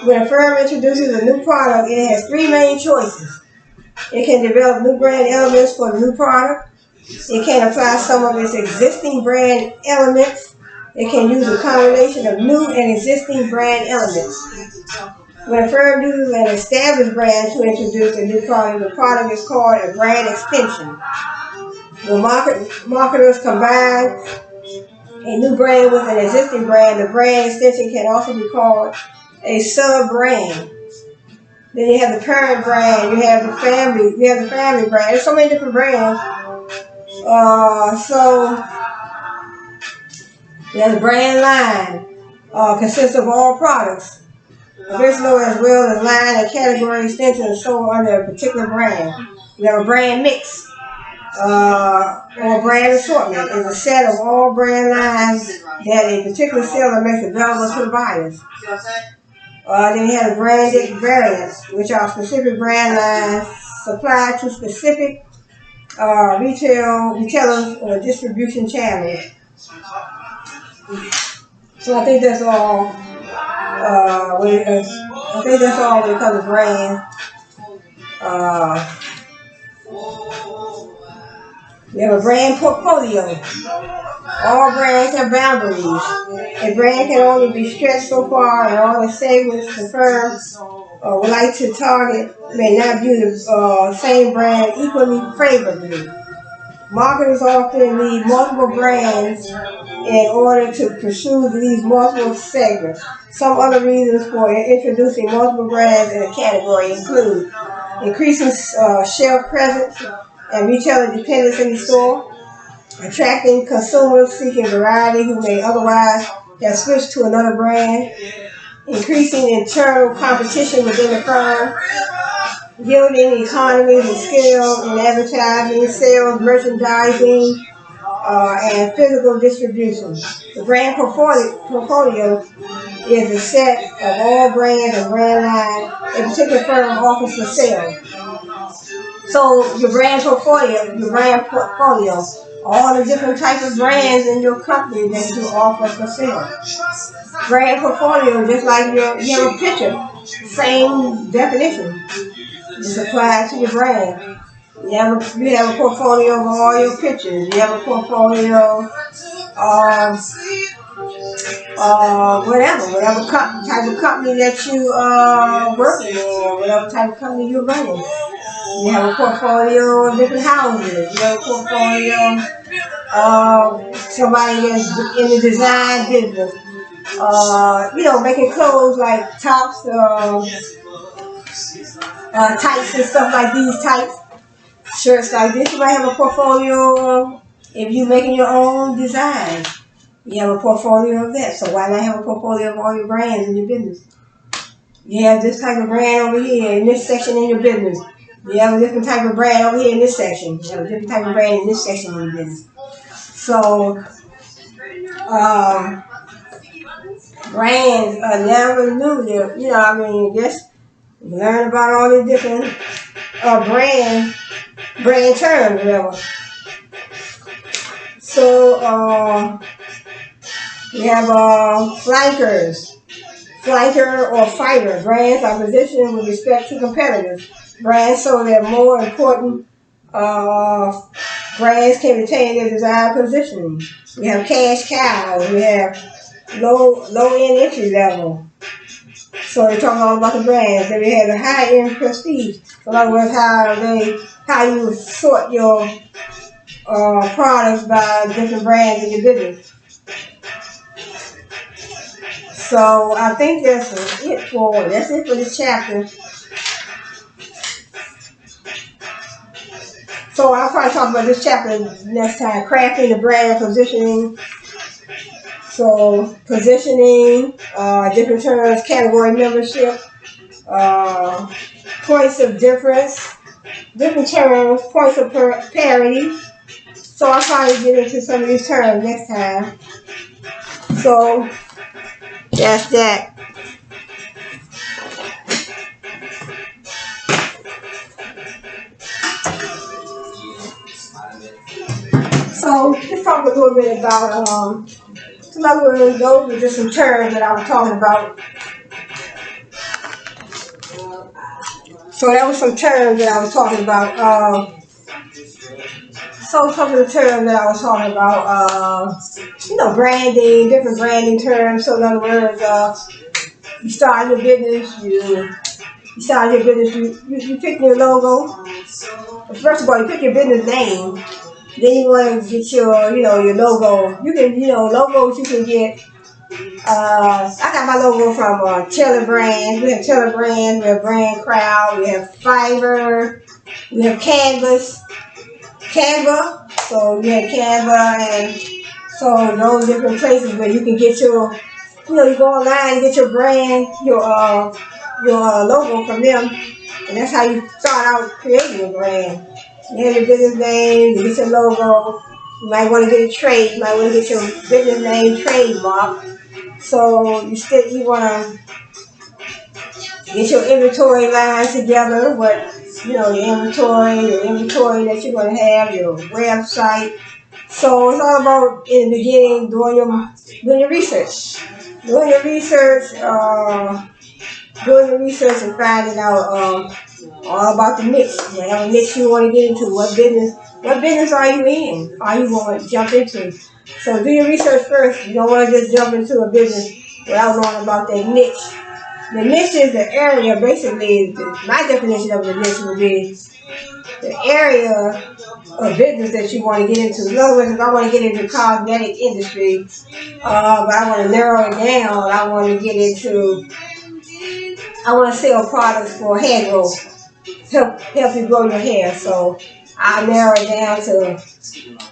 When a firm introduces a new product, it has three main choices. It can develop new brand elements for the new product. It can apply some of its existing brand elements. It can use a combination of new and existing brand elements. When a firm uses an established brand to introduce a new product, the product is called a brand extension. When marketers combine a new brand with an existing brand, the brand extension can also be called a sub-brand. Then you have the parent brand, you have the family brand. There's so many different brands. So the brand line consists of all products, original as well as line and category extensions sold under a particular brand. You have a brand mix or brand assortment is a set of all brand lines that a particular seller makes available to the buyers. Then you have the branded variants, which are specific brand lines supplied to specific retailers or distribution channels. So I think that's all. I think that's all when it comes to brand. We have a brand portfolio. All brands have boundaries. A brand can only be stretched so far, and all the segments the firm would like to target may not view the same brand equally favorably. Marketers often need multiple brands in order to pursue these multiple segments. Some other reasons for introducing multiple brands in a category include increasing shelf presence and retailer dependence in the store, attracting consumers seeking variety who may otherwise have switched to another brand, increasing internal competition within the firm, yielding economies of scale in advertising, sales, merchandising, and physical distribution. The brand portfolio is a set of all brands and brand lines a particular firm offers for sale. So your brand portfolio, all the different types of brands in your company that you offer for sale. Brand portfolio, just like you have a picture, same definition. It's applied to your brand. You have a portfolio of all your pictures. You have a portfolio of whatever type of company that you working in, or whatever type of company you're running. You have a portfolio of different houses. You have a portfolio of somebody that's in the design business. Making clothes like tops, tights and stuff like these tights, shirts like this. You might have a portfolio if you're making your own designs. You have a portfolio of that. So why not have a portfolio of all your brands in your business? You have this type of brand over here in this section in your business. You have a different type of brand over here in this section. You have a different type of brand in this section in your business. So, brands are never new. Just learn about all these different brand terms, whatever. So, we have flankers. Flanker or fighter. Brands are positioned with respect to competitors. Brands so that more important brands can retain their desired positioning. We have cash cows. We have low-end entry level. So they're talking all about the brands. Then we have the high-end prestige. So in other words, how you sort your products by different brands in your business. So I think that's it for this chapter. So I'll probably talk about this chapter next time. Crafting the brand positioning. So positioning, different terms, category membership, points of difference, different terms, points of parity. So I'll probably get into some of these terms next time. So that's that. So let's talk a little bit about in other words, those were just some terms that I was talking about. So that was some terms that I was talking about. So some of the terms that I was talking about, branding, different branding terms. So in other words, you start your business, you pick your logo. First of all, you pick your business name. Then you want to get your logo. You can, logos you can get. I got my logo from Cherylle brand. We have Cherylle brand. We have Brand Crowd. We have Fiverr. We have Canva. So we have Canva, and so those different places where you can get your, you go online and get your brand, your logo from them, and that's how you start out creating your brand. You have your business name, you get your logo. You might want to get a trade. You might want to get your business name trademark. So you want to get your inventory line together. Your inventory that you're going to have, your website. So it's all about in the beginning doing your research, doing your research and finding out all about the niche. Whatever niche you want to get into, what business are you in? Are you going to jump into? So do your research first. You don't want to just jump into a business without knowing about that niche. The niche is the area, basically, my definition of the niche would be the area of business that you want to get into. In other words, if I want to get into the cosmetic industry, but I want to narrow it down, I want to sell products for hair growth, help you grow your hair. So I narrow it down to,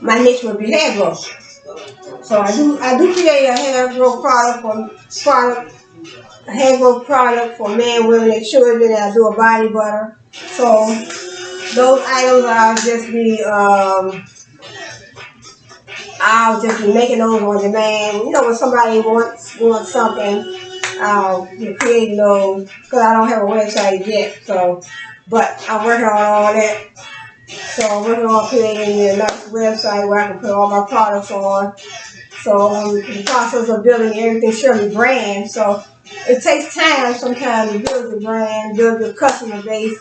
my niche would be hair growth. So I do create a hair growth product for men, women, and children, and I do a body butter. So those items I'll just be making those on demand. When somebody wants something, I'll be creating those because I don't have a website yet. So, but I'm working on all that. So I'm working on creating a nice website where I can put all my products on. So I'm in the process of building everything Cheryllee brand. So it takes time sometimes to build your brand, build your customer base,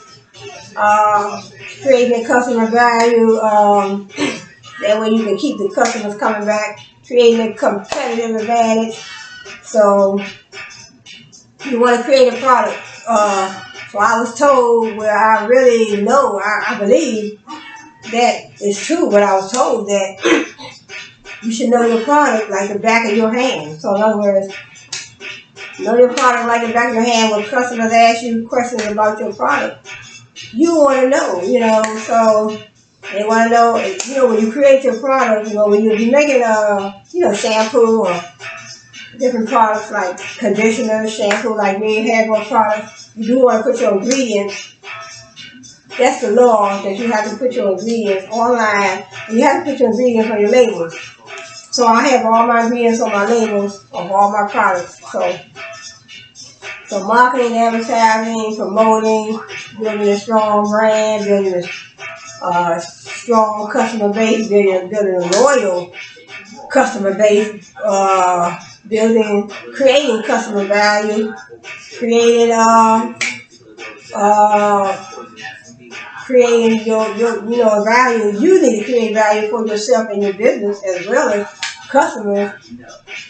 creating customer value. That way you can keep the customers coming back, creating a competitive advantage. So you want to create a product. So I was told where I really know, I believe that it's true, but I was told that you should know your product like the back of your hand. So in other words, know your product like the back of your hand. When customers ask you questions about your product, you want to know, so they want to know, when you create your product, when you're making shampoo or different products like conditioner, shampoo, like me, hair growth products, you do want to put your ingredients. That's the law, that you have to put your ingredients online. And you have to put your ingredients on your labels. So I have all my ingredients on my labels of all my products. So marketing, advertising, promoting, building a strong brand, building a strong customer base, building a loyal customer base, creating customer value, creating your value. You need to create value for yourself and your business as well as customers.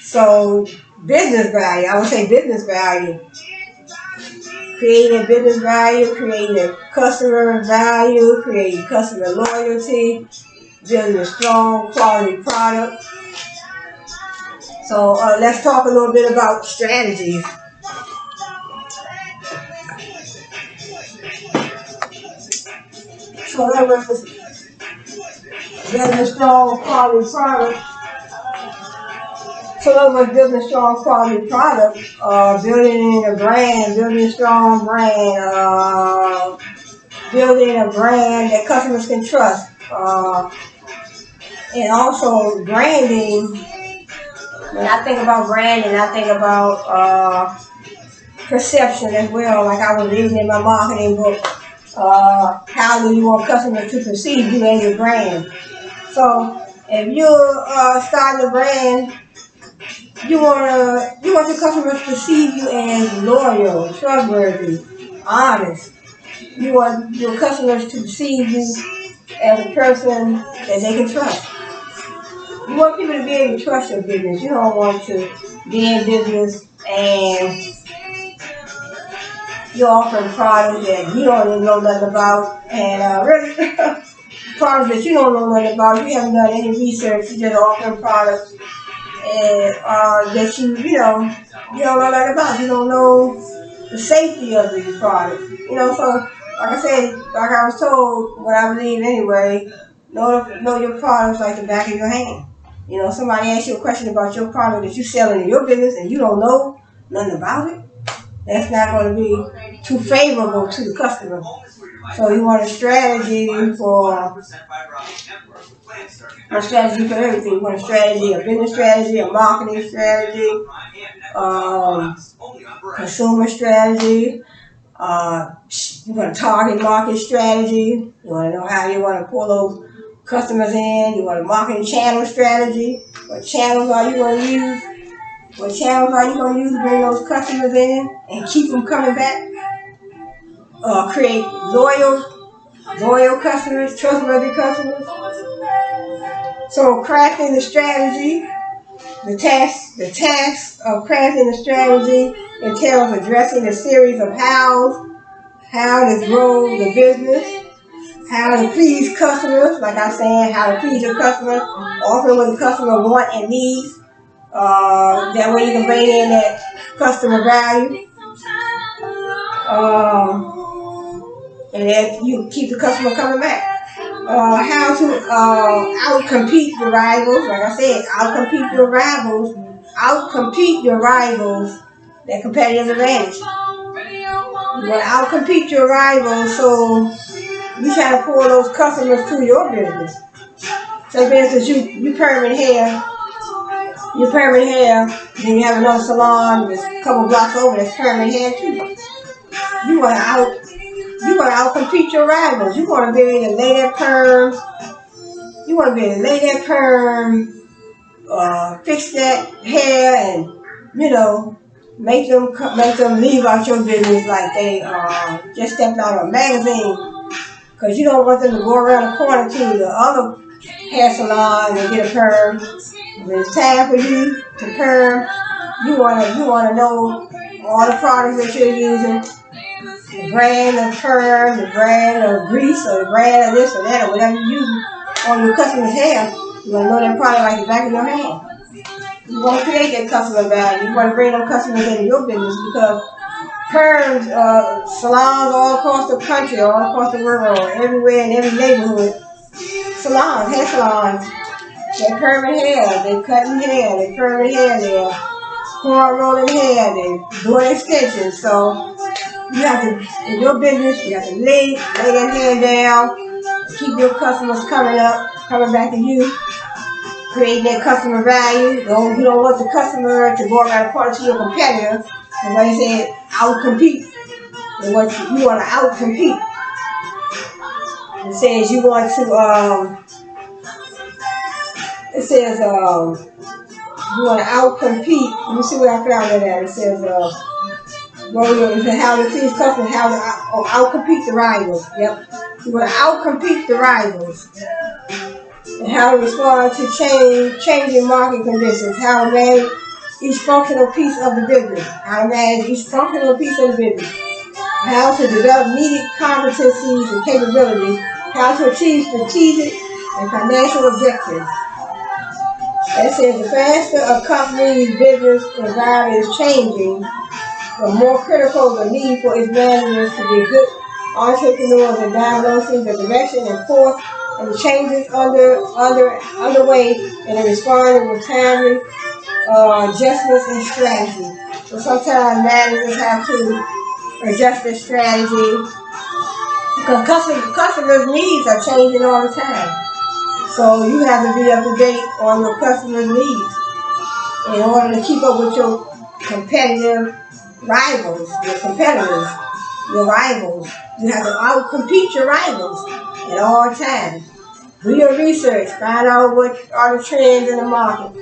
So business value, I would say business value. Creating business value, creating customer value, creating customer loyalty, building a strong quality product. So let's talk a little bit about strategies. So that was building a strong quality product. So that was building a strong quality product, building a brand, building a strong brand, building a brand that customers can trust, and also branding when I think about branding, I think about perception as well. Like I was reading in my marketing book, how do you want customers to perceive you and your brand? So if you're starting a brand, you want your customers to perceive you as loyal, trustworthy, honest. You want your customers to perceive you as a person that they can trust. You want people to be able to trust your business. You don't want to be in business and you're offering products that you don't even know nothing about, and really products that you don't know nothing about. You haven't done any research. You just offering products and that you don't know nothing about. You don't know the safety of these products. So like I said, like I was told when I was leaving anyway, know your products like the back of your hand. Somebody asks you a question about your product that you're selling in your business and you don't know nothing about it. That's not going to be too favorable to the customer. So you want a strategy for everything. You want a strategy, a business strategy, a marketing strategy, consumer strategy. You want a target market strategy. You want to know how you want to pull those customers in. You want a marketing channel strategy. What channels are you going to use? What channels are you going to use to bring those customers in and keep them coming back? Create loyal customers, trustworthy customers. So crafting the strategy, the task of crafting the strategy entails addressing a series of how to grow the business, how to please customers, like I'm saying, how to please your customers, offer what the customer wants and needs. That way you can bring in that customer value. And that you keep the customer coming back. How to outcompete your rivals. Like I said, outcompete your rivals. Outcompete your rivals. That competitive advantage. You want to outcompete your rivals, so you try to pull those customers to your business. So, for instance, you permanent hair. You permanent hair. Then you have another salon that's a couple blocks over that's permanent hair too. You want to outcompete your rivals. You want to be able to lay that perm. You want to be able to lay that perm, fix that hair, and make them leave out your business like they just stepped out of a magazine. Because you don't want them to go around the corner to the other hair salon and get a perm. When it's time for you to perm, you want to know all the products that you're using. The brand of perm, the brand of grease, or the brand of this or that, or whatever you use on your customer's hair. You want to know that product like the back of your hand. You want to create that customer value. You want to bring them customers into your business because perms, salons all across the country, all across the world, everywhere in every neighborhood. Salons, hair salons, they're permanent hair, they're cutting hair, they're permanent hair, they're corn rolling hair, they're doing extensions. So you have to, in your business, you have to lay that hair down, keep your customers coming back to you, creating that customer value. You don't want the customer to go around the corner to your competitor. And like I said, outcompete. You want to outcompete. It says you want to, you want to outcompete. Let me see where I found that at. It says, how to please customers, how to outcompete the rivals. Yep. You want to outcompete the rivals. And how to respond to changing market conditions. How to manage each functional piece of the business. How to manage each functional piece of the business. How to develop needed competencies and capabilities. How to achieve strategic and financial objectives. It says the faster a company's business environment is changing, the more critical the need for its managers to be good entrepreneurs in diagnosing the direction and force of the changes underway and in responding with timely adjustments and strategy. So sometimes managers have to adjust their strategy because customers' needs are changing all the time. So you have to be up to date on your customers' needs. in order to keep up with your competitive rivals, your competitors, your rivals. You have to outcompete your rivals at all times. Do your research. Find out what are the trends in the market.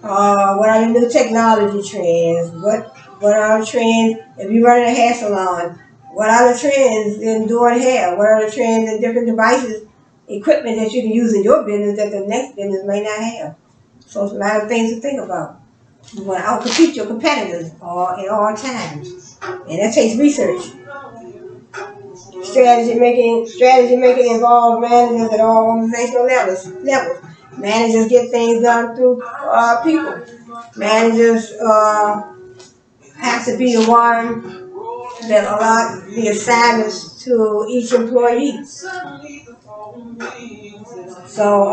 What are the new technology trends? What are the trends if you're running a hair salon? What are the trends in doing hair? What are the trends in different devices, equipment that you can use in your business that the next business may not have? So it's a lot of things to think about. You want to outcompete your competitors at all times. And that takes research. Strategy making involves managers at all organizational levels. Managers get things done through people. Managers have to be the one that allot the assignments to each employee. So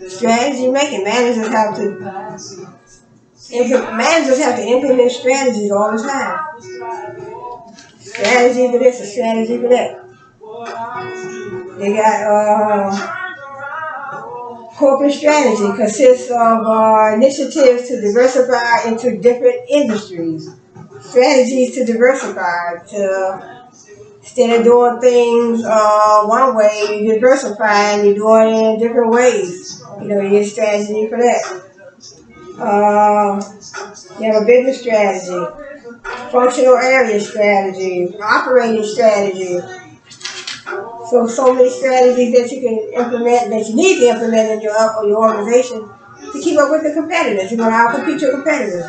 strategy making, managers have to implement strategies all the time. Strategy for this, a strategy for that. They got corporate strategy consists of initiatives to diversify into different industries. Strategies to diversify, instead of doing things one way, you diversify and you're doing it in different ways. You know, you get strategy for that. You have a business strategy, functional area strategy, operating strategy. So many strategies that you can implement, that you need to implement in your organization to keep up with the competitors. You're going to outcompete your competitors.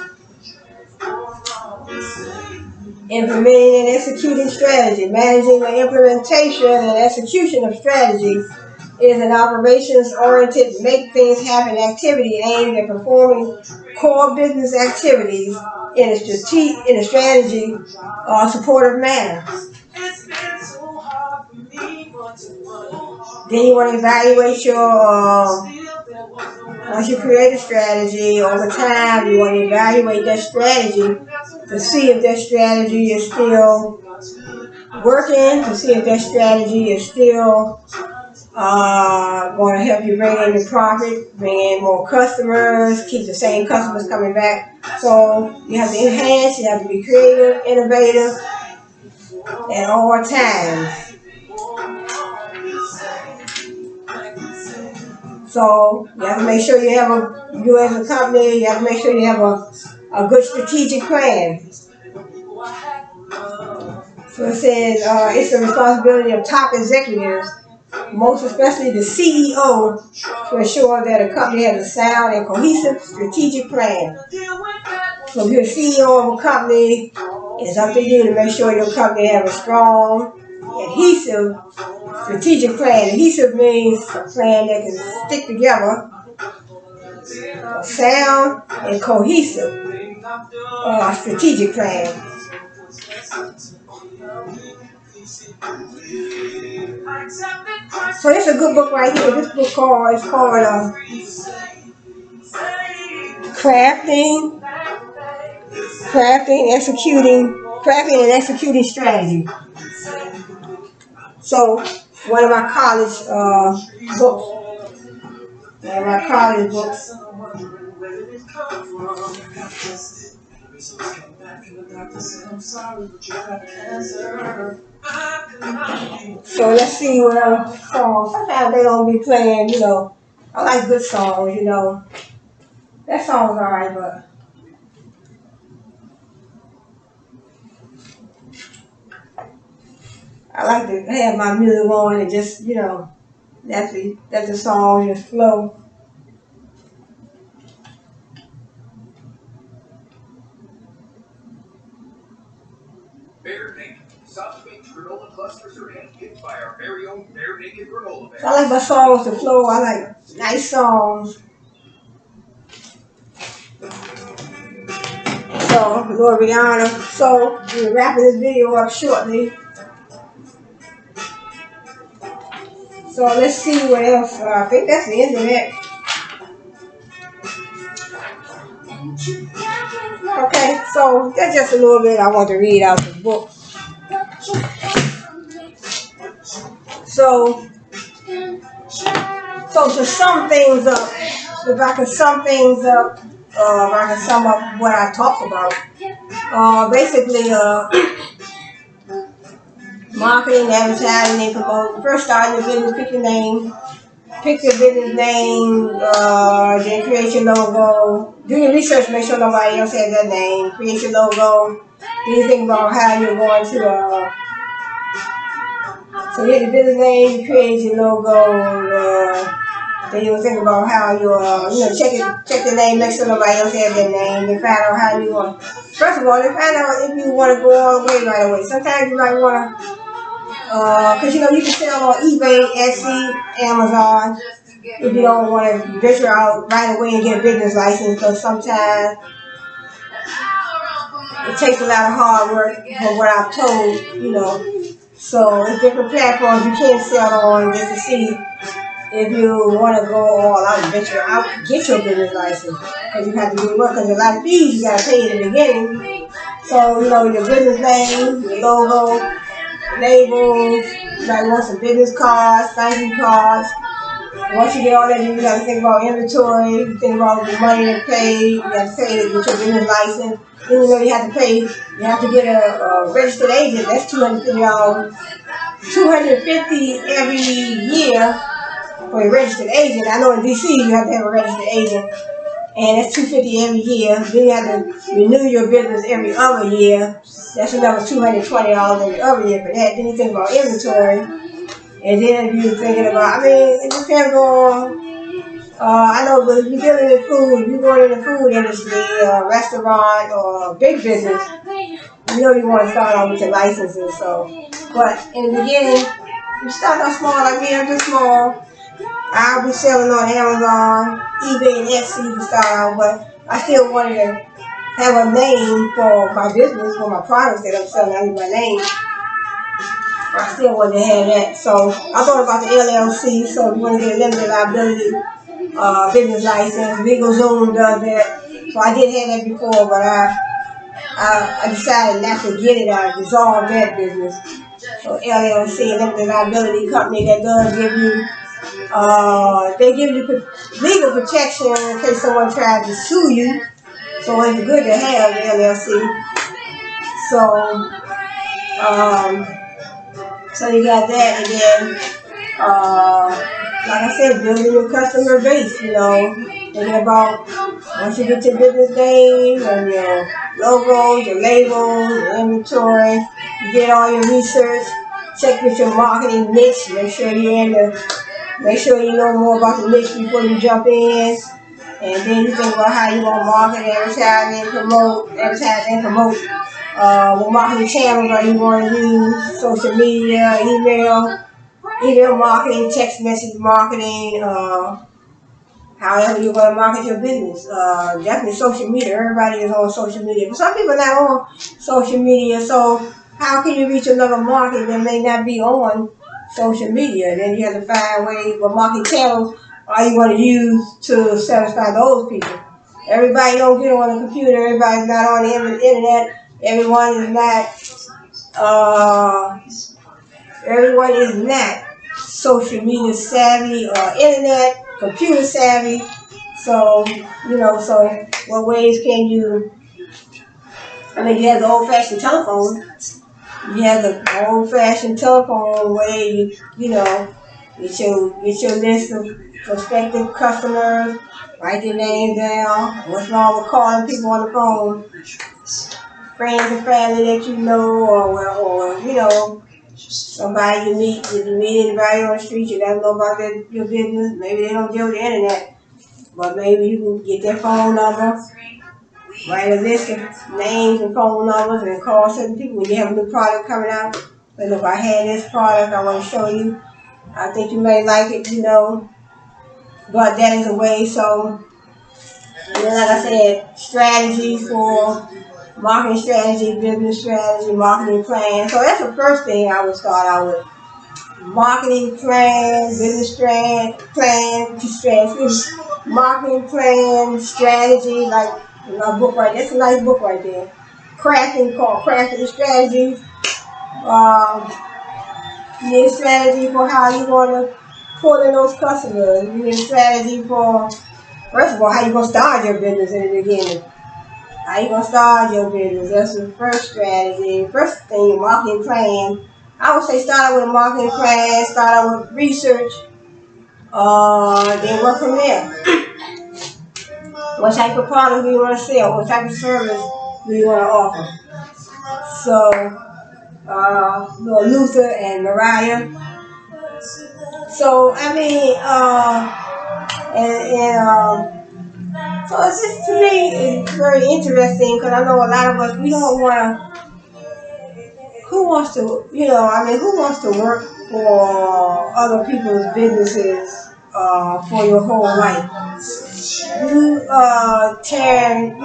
Implementing and executing strategy. Managing the implementation and execution of strategies is an operations-oriented, make things happen activity aimed at performing core business activities in a strategy supportive manner. Then you want to evaluate once you create a strategy, over time you want to evaluate that strategy to see if that strategy is still working, to see if that strategy is still going to help you bring in the profit, bring in more customers, keep the same customers coming back. So you have to enhance, you have to be creative, innovative at all times. So you have to make sure you as a company, you have to make sure you have a good strategic plan. So it says it's the responsibility of top executives, most especially the CEO, to ensure that a company has a sound and cohesive strategic plan. So if you're a CEO of a company, it's up to you to make sure your company has a strong, adhesive strategic plan. Adhesive means a plan that can stick together, a sound and cohesive strategic plan. So it's a good book right here. This book is called Crafting and Executing Strategy. So one of my college books. So let's see what other songs. Sometimes they don't be playing, you know. I like good songs, you know. That song's alright, but I like to have my music on and just, you know, let the song just flow. Bare Naked. Soft baked granola clusters are handpicked by our very own Bare Naked granola bear. So I like my songs to flow. I like nice songs. So, Lord Rihanna. So, we're wrapping this video up shortly. So, let's see what else. I think that's the end of it. Okay, so that's just a little bit I want to read out the book. So to sum things up, if I can sum things up, if I can sum up what I talked about, basically, marketing, advertising, and promoting. First, start your business, pick your name. Pick your business name, then create your logo. Do your research, make sure nobody else has that name. Create your logo. Then you think about how you're going to, so you get your business name, you create your logo, then you think about how you check the name, make sure nobody else has that name, then find out how you want. First of all, then find out if you want to go all the way right away. Sometimes you might want to, because you can sell on eBay, Etsy, Amazon. If you don't want to venture out right away and get a business license, because sometimes it takes a lot of hard work from what I've told. So it's different platforms you can sell on just to see if you want to go all out and venture out, get your business license. Because you have to do work, because a lot of fees you got to pay in the beginning. So, your business name, your logo, labels, you might want some business cards, thank you cards. Once you get all that, you got to think about inventory, you think about the money to pay, you have to pay to get your business license. Then you have to pay, you have to get a registered agent, that's $250. $250 every year for a registered agent. I know in DC you have to have a registered agent, and that's $250 every year. Then you have to renew your business every other year. That's another $220 every other year for that. Then you think about inventory, and then if you're thinking about, it depends on. I know, but if you're dealing with food, if you're going in the food industry, restaurant or big business, you want to start off with your licenses. So, but in the beginning, you start off small like me. I'm just small. I'll be selling on Amazon, eBay, and Etsy to start out, but I still wanted to have a name for my business, for my products that I'm selling under my name. I still wanted to have that. So I thought about the LLC, so if you want to get a limited liability business license, LegalZoom does that. So I did have that before, but I decided not to get it. I dissolved that business. So LLC, limited liability company that does give you, they give you legal protection in case someone tries to sue you. So it's good to have the LLC. So, so you got that, and then, like I said, building your customer base, thinking about once you get your business name and your logos, your labels, your inventory, you get all your research, check with your marketing niche, make sure you know more about the niche before you jump in, and then you think about how you want to market, advertise and promote. What marketing channels are you going to use? Social media, email marketing, text message marketing, however you're going to market your business. Definitely social media. Everybody is on social media. But some people are not on social media, so how can you reach another market that may not be on social media? Then you have to find ways, what marketing channels are you going to use to satisfy those people? Everybody don't get on the computer. Everybody's not on the internet. Everyone is not social media savvy or internet, computer savvy. So, so what ways can you, you have the old-fashioned telephone. You have the old-fashioned telephone way, get your list of prospective customers, write their names down. What's wrong with calling people on the phone? Friends and family that you know, or somebody you meet. If you meet anybody on the street, you gotta know about your business. Maybe they don't deal with the internet, but maybe you can get their phone number, write a list of names and phone numbers, and call certain people when you have a new product coming out. But if I had this product, I want to show you. I think you may like it, But that is a way. So, like I said, strategy for marketing strategy, business strategy, marketing plan. So that's the first thing I would start out with. Marketing plan, business plan, marketing plan, strategy, like my book right there. That's a nice book right there. Crafting strategies. You need a strategy for how you want to pull in those customers. You need a strategy for First of all, how you gonna start your business in the beginning? How you gonna start your business? That's the first strategy. First thing, your marketing plan. I would say start out with a marketing plan, start out with research, then work from there. What type of product do you want to sell? What type of service do you want to offer? So, Luther and Mariah. So, I mean, so it's just, to me, it's very interesting because I know a lot of us, we don't want to, who wants to, who wants to work for other people's businesses for your whole life? You tearing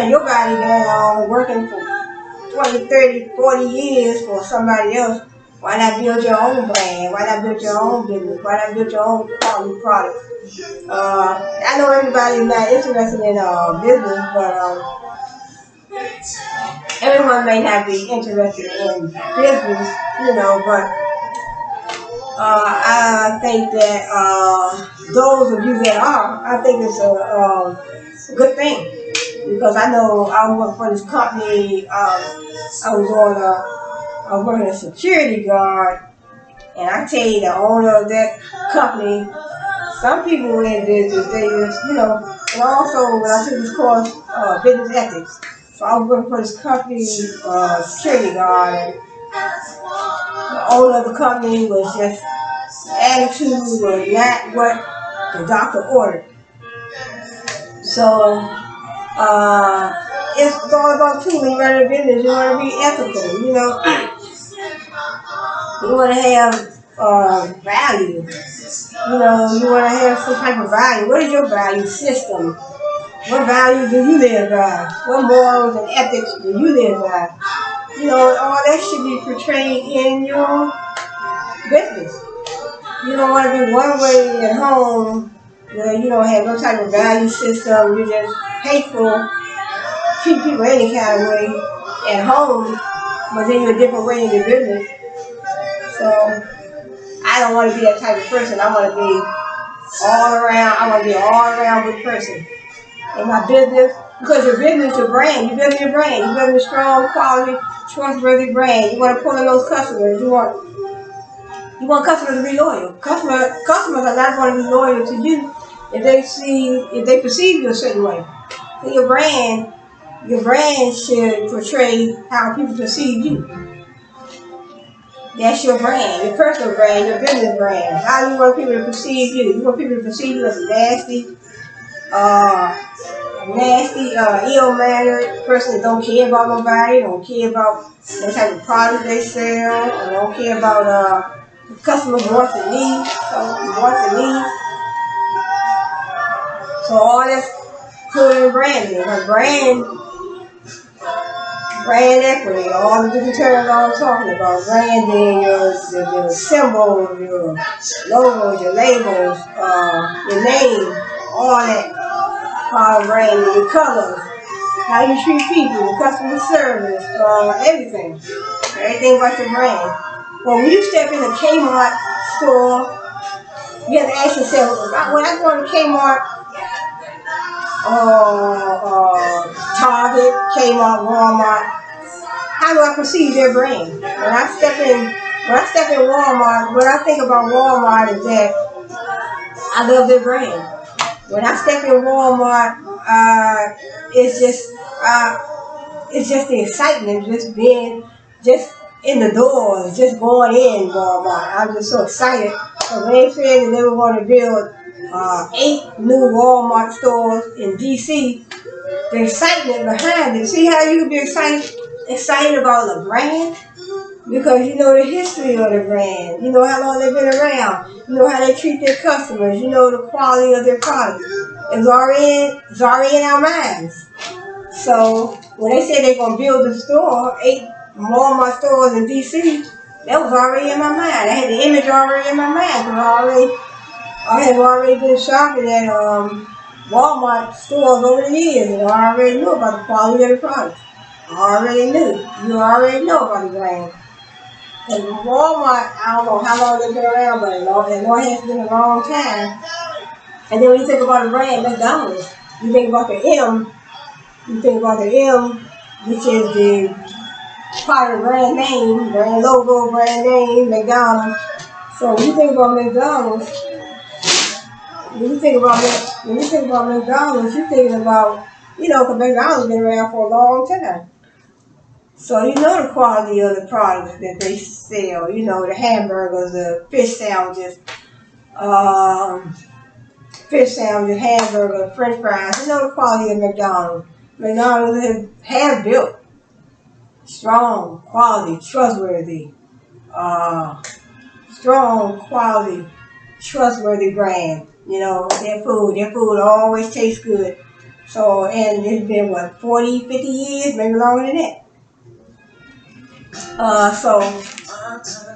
your body down, working for 20, 30, 40 years for somebody else. Why not build your own brand? Why not build your own business? Why not build your own quality product? I know everybody's not interested in business, but everyone may not be interested in business, but I think that those of you that are, I think it's a good thing. Because I know I work for this company, I was working as a security guard, and I tell you, the owner of that company, some people in business, they just, and also when I took this course, business ethics. So I was working for this company, security guard, and the owner of the company was just, attitude was not what the doctor ordered. So, it's all about too. When you run a business, you want to be ethical. You want to have value. You want to have some type of value. What is your value system? What value do you live by? What morals and ethics do you live by? All that should be portrayed in your business. You don't want to be one way at home where you don't have no type of value system. You're just hateful, treat people any kind of way at home, but then you're a different way in your business. So I don't want to be that type of person. I want to be all around. I want to be an all around good person in my business, because your business, your brand. You're building your brand. You're building a strong, quality, trustworthy brand. You want to pull in those customers. You want customers to be loyal. Customers are not going to be loyal to you if they perceive you a certain way. So your brand should portray how people perceive you. That's your brand, your personal brand, your business brand. How do you want people to perceive you? You want people to perceive you as a nasty, ill-mannered person that don't care about nobody, don't care about what type of product they sell, or don't care about customers' wants and needs. So all that's put in branding. Brand equity, all the different terms I was talking about. Branding, your symbols, your logos, your labels, your name, all that part of branding, your colors, how you treat people, your customer service, everything. Everything about your brand. Well, when you step in a Kmart store, you have to ask yourself, when I go to Kmart, Target, Kmart, Walmart, how do I perceive their brand? When I step in Walmart, what I think about Walmart is that I love their brand. When I step in Walmart, it's just the excitement, just in the doors, just going in Walmart. I'm just so excited. So when they said that they were going to build 8 new Walmart stores in DC, the excitement behind it. See how you can be excited about a brand? Because you know the history of the brand. You know how long they've been around. You know how they treat their customers. You know the quality of their product. It's already in our minds. So when they said they're going to build a store, 8 Walmart stores in DC, that was already in my mind. I had the image already in my mind because I had already been shopping at Walmart stores over the years, and I already knew about the quality of the products. I already knew. You already know about the brand. And Walmart, I don't know how long they've been around, but it has been a long time. And then when you think about a brand, McDonald's, you think about the M, you think about the M, which is the part of brand name, brand logo, brand name, McDonald's. So when you think about McDonald's, when you think about McDonald's, you're thinking about, because McDonald's been around for a long time. So you know the quality of the products that they sell. The hamburgers, the um, fish sandwiches, hamburgers, French fries. You know the quality of McDonald's. McDonald's has built strong, quality, trustworthy, uh, strong, quality, trustworthy brand. Their food always tastes good. So, and it's been, what, 40, 50 years, maybe longer than that. So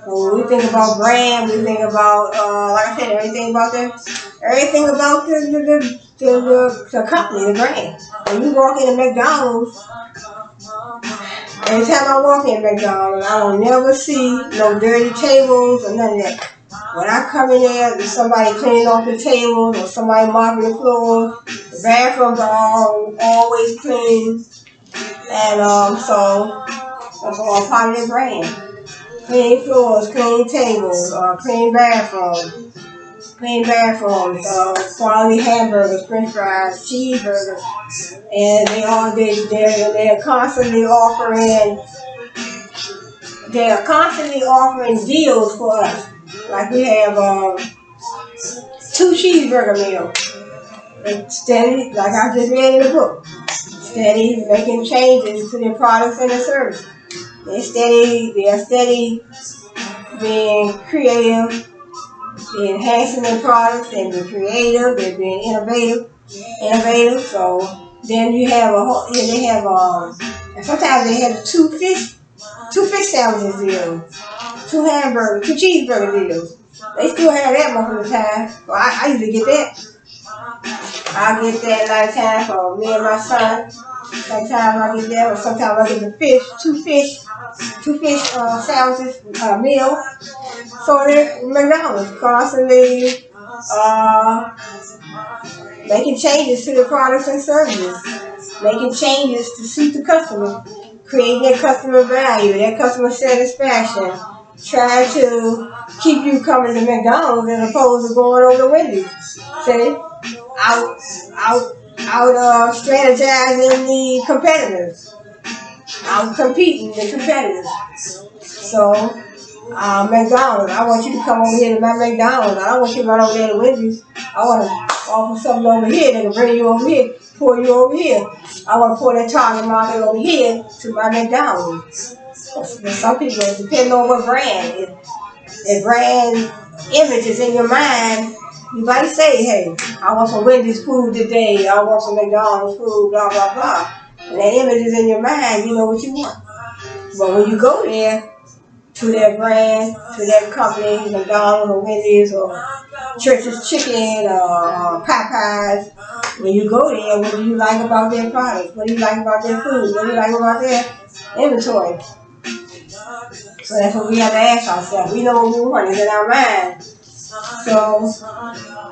when we think about brand, we think about, like I said, everything about the company, the brand. When you walk into McDonald's, every time I walk in McDonald's, I will never see no dirty tables or none of that. When I come in there, there's somebody cleaning off the tables or somebody mopping the floors. The bathrooms are always clean. And so that's all part of the brand. Clean floors, clean tables, clean bathrooms, quality hamburgers, French fries, cheeseburgers, and they're constantly offering deals for us. Like we have 2 cheeseburger meals. It's steady, like I just read in the book, steady making changes to their products and their services. They're steady being creative, they're enhancing their products, and being creative, they're being innovative. So then you have and sometimes they have two fish sandwiches deals, 2 hamburgers, 2 cheeseburger deals. They still have that most of the time. So I usually get that. I get that a lot of times for me and my son. Sometimes I get that, or sometimes I get the fish, two fish sandwiches meal. So McDonald's constantly making changes to the products and services, making changes to suit the customer, creating their customer value, their customer satisfaction, trying to keep you coming to McDonald's as opposed to going over to Wendy's. See? Out strategizing the competitors, out competing the competitors. So, McDonald's, I want you to come over here to my McDonald's. I don't want you to run over there to Wendy's. I want to offer something over here that can bring you over here, pour you over here. I want to pour that target market over here to my McDonald's. Some people, depending on what brand, if brand image is in your mind, you might say, hey, I want some Wendy's food today. I want some McDonald's food, blah, blah, blah. When that image is in your mind, you know what you want. But when you go there, to that brand, to that company, McDonald's or Wendy's or Church's Chicken or Popeyes, when you go there, what do you like about their products? What do you like about their food? What do you like about their inventory? So that's what we have to ask ourselves. We know what we want. It's in our mind. So,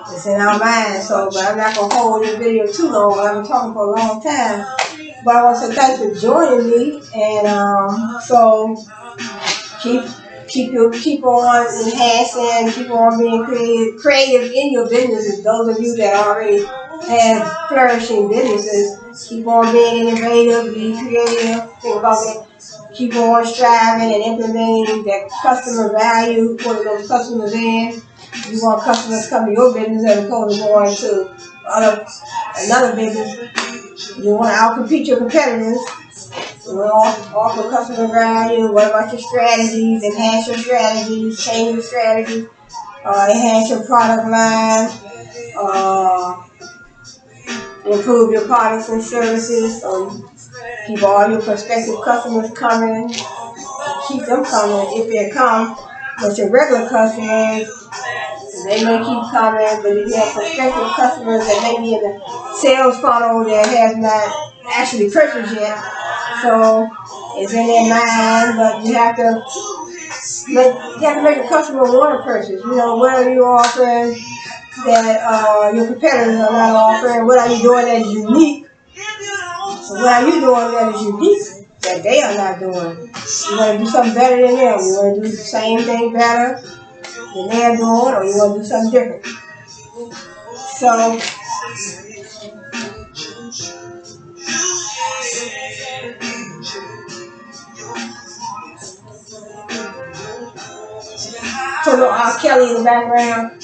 it's in our mind. So, but I'm not going to hold this video too long. I've been talking for a long time. But I want to say thanks for joining me. And so, keep on enhancing, keep on being creative in your businesses. Those of you that already have flourishing businesses, keep on being innovative, be creative, think about it. Keep on striving and implementing that customer value, putting those customers in. You want customers to come to your business as opposed to going to another business. You want to outcompete your competitors. You want to offer customer value. What about your strategies? Enhance your strategies, change your strategies, enhance your product line, improve your products and services. So keep all your prospective customers coming. Keep them coming if they come. But your regular customers, they may keep coming, but if you have prospective customers that may be in the sales funnel that has not actually purchased yet, so it's in their mind, but you have to make a customer want to purchase. What are you offering? that your competitors are not offering? What are you doing that is unique? So what are you doing that is unique that they are not doing? You want to do something better than them. You want to do the same thing better than they're doing, or you want to do something different. So Kelly in the background.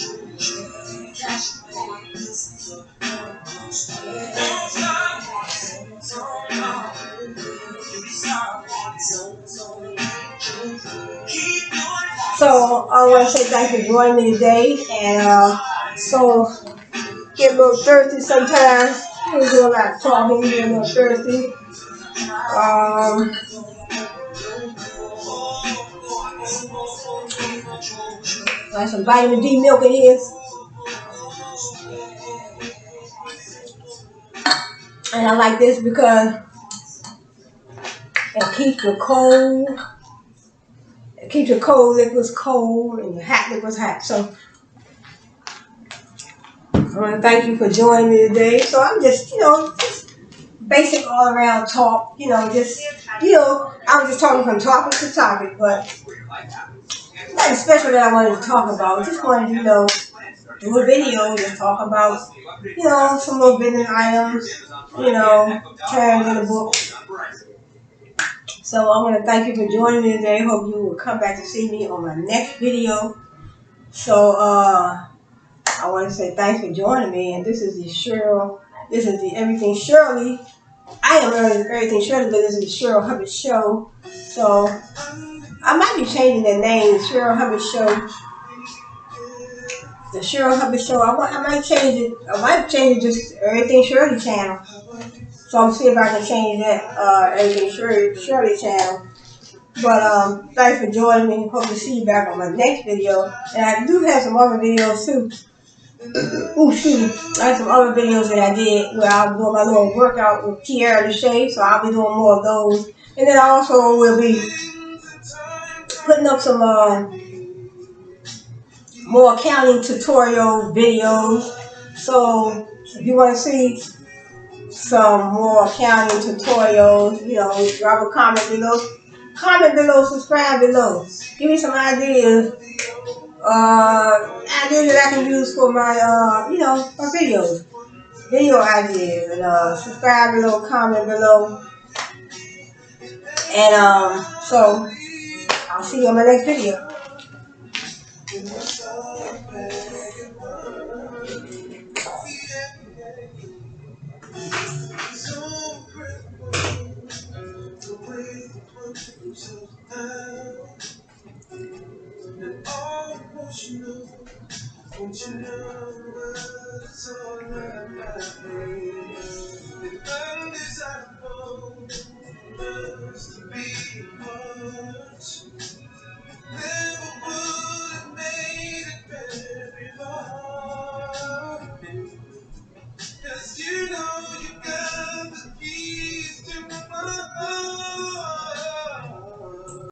So I want to say thank you for joining me today, and so get a little thirsty sometimes. We do a lot of talking, get a little thirsty. Like some vitamin D milk in here. And I like this because it keeps the cold. It keeps your cold liquids cold and your hot liquids hot. So I want to thank you for joining me today. So I'm just, just basic all around talk, I was just talking from topic to topic, but nothing special that I wanted to talk about. Just wanted to, do a video, just talk about, some little business items, trends in the book. So I want to thank you for joining me today. Hope you will come back to see me on my next video. So I want to say thanks for joining me. And this is the Cherylle. This is the Everything Cheryllee. I am Everything Cheryllee, but this is the Cherylle Hubbard Show. So I might be changing the name, Cherylle Hubbard Show. The Cherylle Hubbard Show. I might change it. I might change it just Everything Cheryllee channel. So I'm see if I can change that Everything Cheryllee channel. But thanks for joining me. Hope to see you back on my next video. And I do have some other videos too. Oh shoot! I have some other videos that I did where I'll do my little workout with Cheryllee. So I'll be doing more of those. And then I also will be putting up some more accounting tutorial videos. So if you want to see some more accounting tutorials, drop a comment below. Comment below, subscribe below. Give me some ideas. Ideas that I can use for my, my videos. Video ideas. And subscribe below, comment below. And so I'll see you on my next video. Don't you know what's all about me? The undesirable must be apart.